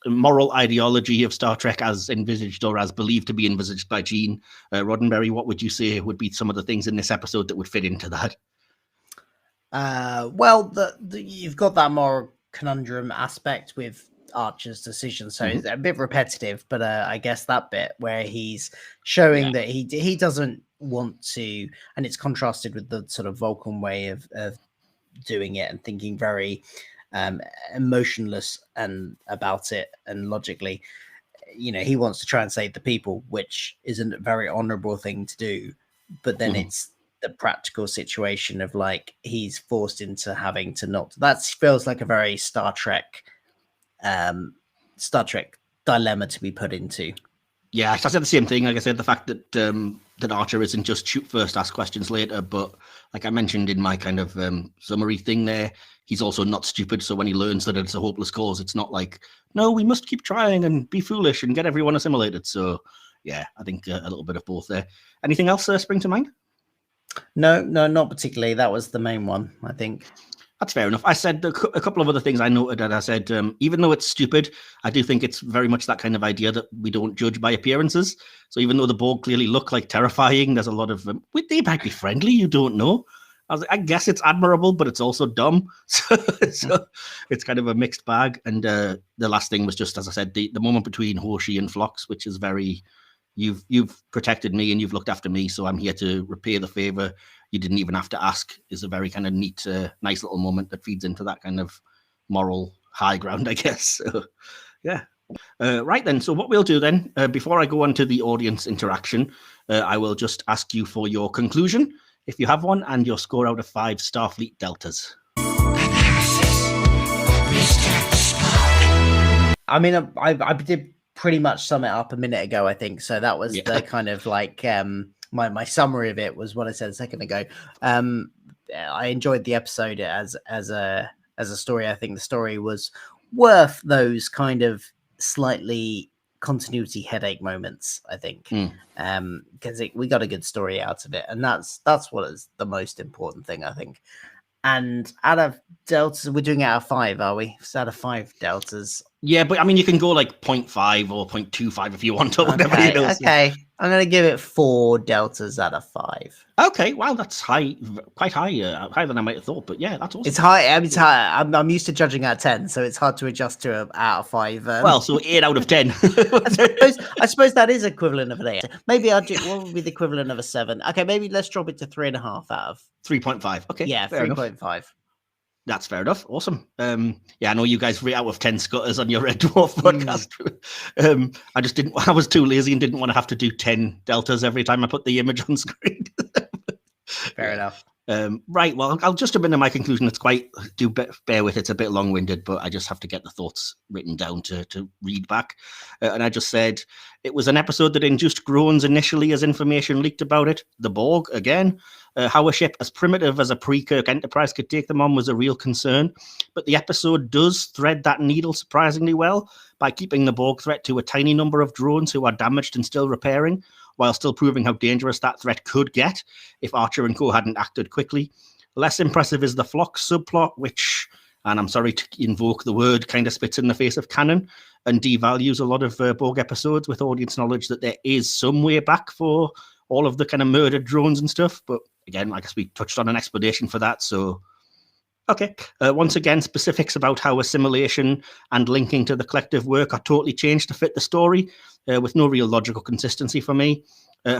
moral ideology of Star Trek as envisaged or as believed to be envisaged by Gene Roddenberry, what would you say would be some of the things in this episode that would fit into that? Well, you've got that moral conundrum aspect with Archer's decision, so it's a bit repetitive, but I guess that bit where he's showing that he doesn't want to, and it's contrasted with the sort of Vulcan way of doing it and thinking very emotionless and about it and logically. He wants to try and save the people, which isn't a very honorable thing to do, but then it's the practical situation of like he's forced into having to not. That feels like a very Star Trek dilemma to be put into. Yeah, I said the same thing. Like I said, the fact that that Archer isn't just shoot first, ask questions later, but like I mentioned in my kind of summary thing there, he's also not stupid. So when he learns that it's a hopeless cause, it's not like, no, we must keep trying and be foolish and get everyone assimilated. So yeah, I think a little bit of both there. Anything else spring to mind? No, not particularly. That was the main one, I think. That's fair enough. I said a couple of other things I noted, and I said, even though it's stupid, I do think it's very much that kind of idea that we don't judge by appearances. So even though the Borg clearly look like terrifying, there's a lot of, they might be friendly, you don't know. I guess it's admirable, but it's also dumb. So it's kind of a mixed bag. And the last thing was just, as I said, the moment between Hoshi and Phlox, which is very, you've protected me and you've looked after me, so I'm here to repay the favor. You didn't even have to ask, is a very kind of neat, nice little moment that feeds into that kind of moral high ground, I guess. So, yeah. Right then. So what we'll do then, before I go on to the audience interaction, I will just ask you for your conclusion, if you have one, and your score out of 5 Starfleet deltas. I mean, I did pretty much sum it up a minute ago, I think. So that was the kind of like my summary of it was what I said a second ago. I enjoyed the episode as a story. I think the story was worth those kind of slightly continuity headache moments, I think, because we got a good story out of it, and that's what is the most important thing, I think. And out of deltas, we're doing it out of 5, are we? It's out of 5 deltas. Yeah, but I mean, you can go like 0.5 or 0.25 if you want, or whatever. Okay, I'm going to give it 4 deltas out of 5. Okay, wow, that's high, quite high, higher than I might have thought. But yeah, that's awesome. It's high. It's high. I'm used to judging out of 10, so it's hard to adjust to out of 5. Well, so 8 out of 10. I suppose that is equivalent of an 8. Maybe I'll do. What would be the equivalent of a 7? Okay, maybe let's drop it to 3.5 out of 3.5. Okay, yeah, 3.5. That's fair enough. Awesome. Yeah, I know you guys 3 out of 10 scutters on your Red Dwarf podcast. I was too lazy and didn't want to have to do 10 deltas every time I put the image on screen. Fair enough. Right. Well, I'll just jump into my conclusion. It's bear with it. It's a bit long-winded, but I just have to get the thoughts written down to read back. And I just said it was an episode that induced groans initially as information leaked about it. The Borg, again. How a ship as primitive as a pre-Kirk Enterprise could take them on was a real concern. But the episode does thread that needle surprisingly well by keeping the Borg threat to a tiny number of drones who are damaged and still repairing, while still proving how dangerous that threat could get if Archer and co hadn't acted quickly. Less impressive is the Phlox subplot, which, and I'm sorry to invoke the word, kind of spits in the face of canon and devalues a lot of Borg episodes with audience knowledge that there is some way back for all of the kind of murdered drones and stuff. But again, I guess we touched on an explanation for that. So, okay. Once again, specifics about how assimilation and linking to the collective work are totally changed to fit the story with no real logical consistency for me.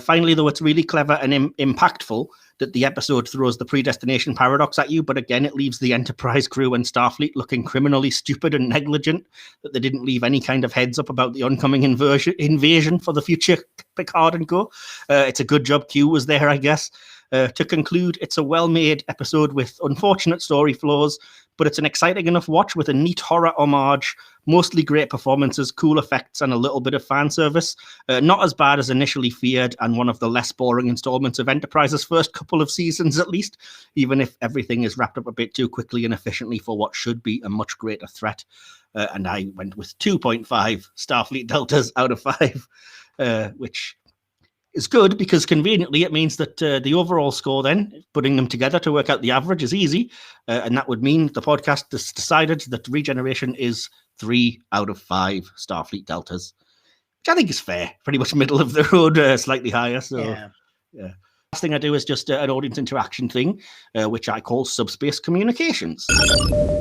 Finally, though, it's really clever and impactful that the episode throws the predestination paradox at you, but again, it leaves the Enterprise crew and Starfleet looking criminally stupid and negligent, that they didn't leave any kind of heads up about the oncoming invasion for the future Picard and co. It's a good job Q was there, I guess. To conclude, it's a well-made episode with unfortunate story flaws, but it's an exciting enough watch with a neat horror homage, mostly great performances, cool effects, and a little bit of fan service. Not as bad as initially feared, and one of the less boring installments of Enterprise's first couple of seasons, at least, even if everything is wrapped up a bit too quickly and efficiently for what should be a much greater threat. And I went with 2.5 Starfleet Deltas out of 5, which is good because conveniently it means that the overall score then, putting them together to work out the average, is easy. And that would mean the podcast has decided that Regeneration is 3 out of 5 Starfleet Deltas, which I think is fair. Pretty much middle of the road, slightly higher. So, yeah. Last thing I do is just an audience interaction thing, which I call Subspace Communications.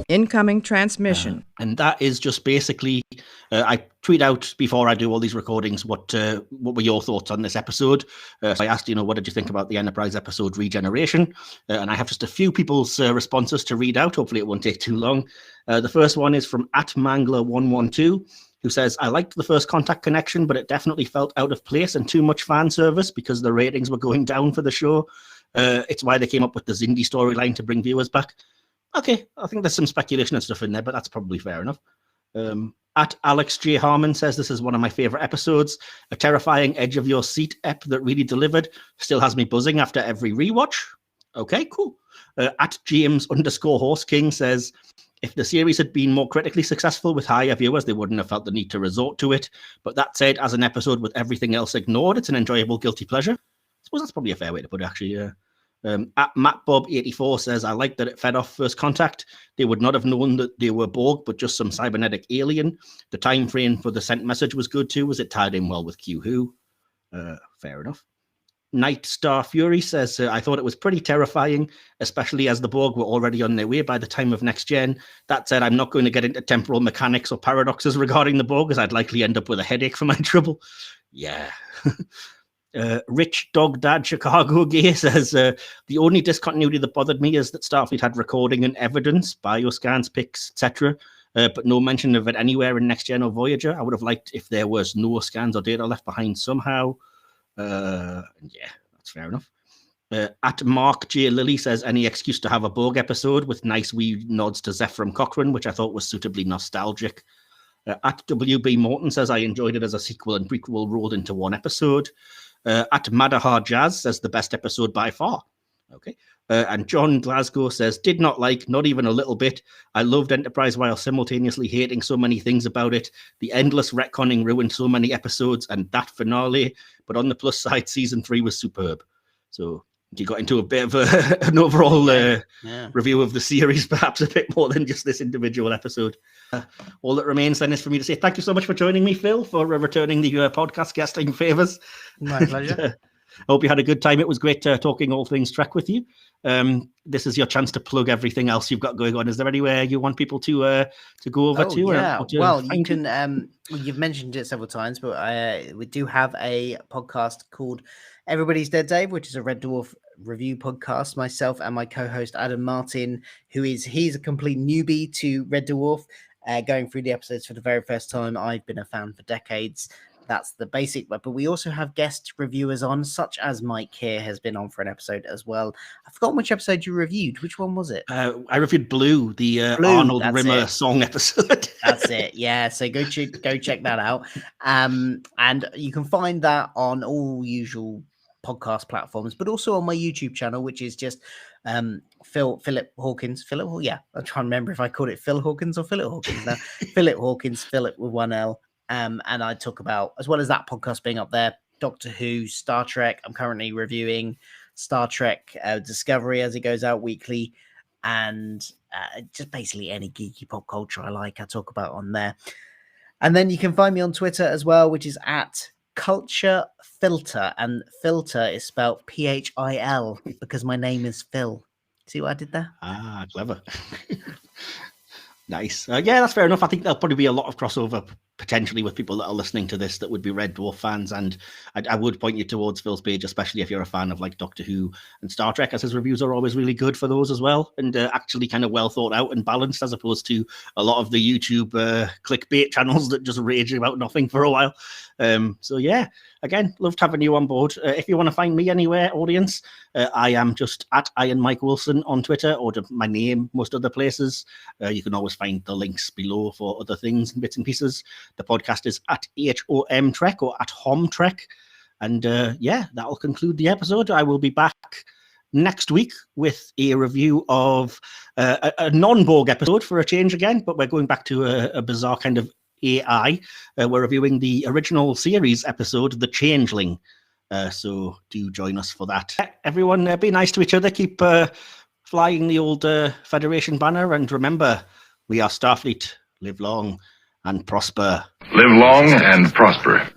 Incoming transmission. And that is just basically, I tweet out before I do all these recordings what were your thoughts on this episode. So I asked, what did you think about the Enterprise episode Regeneration? And I have just a few people's responses to read out. Hopefully it won't take too long. The first one is from @Mangler112. Who says, I liked the first contact connection, but it definitely felt out of place and too much fan service because the ratings were going down for the show. It's why they came up with the Xindi storyline to bring viewers back. Okay, I think there's some speculation and stuff in there, but that's probably fair enough. Alex J. Harmon says, this is one of my favorite episodes. A terrifying edge of your seat ep that really delivered. Still has me buzzing after every rewatch. Okay, cool. @James_Horse King says, if the series had been more critically successful with higher viewers, they wouldn't have felt the need to resort to it. But that said, as an episode with everything else ignored, it's an enjoyable guilty pleasure. I suppose that's probably a fair way to put it, actually. @MattBob84 says, I like that it fed off First Contact. They would not have known that they were Borg, but just some cybernetic alien. The time frame for the sent message was good too, as it tied in well with Q Who. Fair enough. Night Star Fury says, I thought it was pretty terrifying, especially as the Borg were already on their way by the time of Next Gen. That said, I'm not going to get into temporal mechanics or paradoxes regarding the Borg, as I'd likely end up with a headache for my trouble. Yeah. Rich Dog Dad Chicago Gay says, the only discontinuity that bothered me is that Starfleet had recording and evidence, bioscans, pics, etc., but no mention of it anywhere in Next Gen or Voyager. I would have liked if there was no scans or data left behind somehow. Yeah, that's fair enough. @Mark J. Lilly says, any excuse to have a Borg episode with nice wee nods to Zefram Cochrane, which I thought was suitably nostalgic. @WB Morton says, I enjoyed it as a sequel and prequel rolled into one episode. @Madahar Jazz says, the best episode by far. Okay. And John Glasgow says, did not like, not even a little bit. I loved Enterprise while simultaneously hating so many things about it. The endless retconning ruined so many episodes and that finale. But on the plus side, season 3 was superb. So you got into a bit of an overall review of the series, perhaps a bit more than just this individual episode. All that remains then is for me to say thank you so much for joining me, Phil, for returning the podcast guesting favours. My pleasure. I hope you had a good time. It was great talking all things Trek with you. This is your chance to plug everything else you've got going on. Is there anywhere you want people to go over to? Yeah, well, you can. You've mentioned it several times, but we do have a podcast called Everybody's Dead Dave, which is a Red Dwarf review podcast. Myself and my co-host Adam Martin, he's a complete newbie to Red Dwarf, going through the episodes for the very first time. I've been a fan for decades. That's the basic, but we also have guest reviewers on, such as Mike here has been on for an episode as well. I've forgotten which episode you reviewed. Which one was it? I reviewed Blue, the Arnold Rimmer song episode. That's it. Yeah. So go check that out. And you can find that on all usual podcast platforms, but also on my YouTube channel, which is just Philip Hawkins. I'm trying to remember if I called it Phil Hawkins or Philip Hawkins now. Philip Hawkins, Philip with one L. And I talk about, as well as that podcast being up there, Doctor Who, Star Trek. I'm currently reviewing Star Trek Discovery as it goes out weekly, and just basically any geeky pop culture I like, I talk about on there. And then you can find me on Twitter as well, which is @Culture Filter, and filter is spelled PHIL because my name is Phil. See what I did there? Clever. Nice. Yeah, that's fair enough. I think there'll probably be a lot of crossover potentially with people that are listening to this that would be Red Dwarf fans, and I would point you towards Phil's page, especially if you're a fan of like Doctor Who and Star Trek, as his reviews are always really good for those as well, and actually kind of well thought out and balanced, as opposed to a lot of the YouTube clickbait channels that just rage about nothing for a while. So yeah, again, loved having you on board. If you want to find me anywhere, audience, I am just at Iron Mike Wilson on Twitter, or my name most other places. You can always find the links below for other things and bits and pieces. The podcast is at HoM Trek or at HoM Trek. And yeah, that'll conclude the episode. I will be back next week with a review of a non-Borg episode for a change again, but we're going back to a bizarre kind of AI. We're reviewing the original series episode, The Changeling. So do join us for that. Everyone, be nice to each other. Keep flying the old Federation banner. And remember, we are Starfleet. Live long and prosper. Live long and prosper.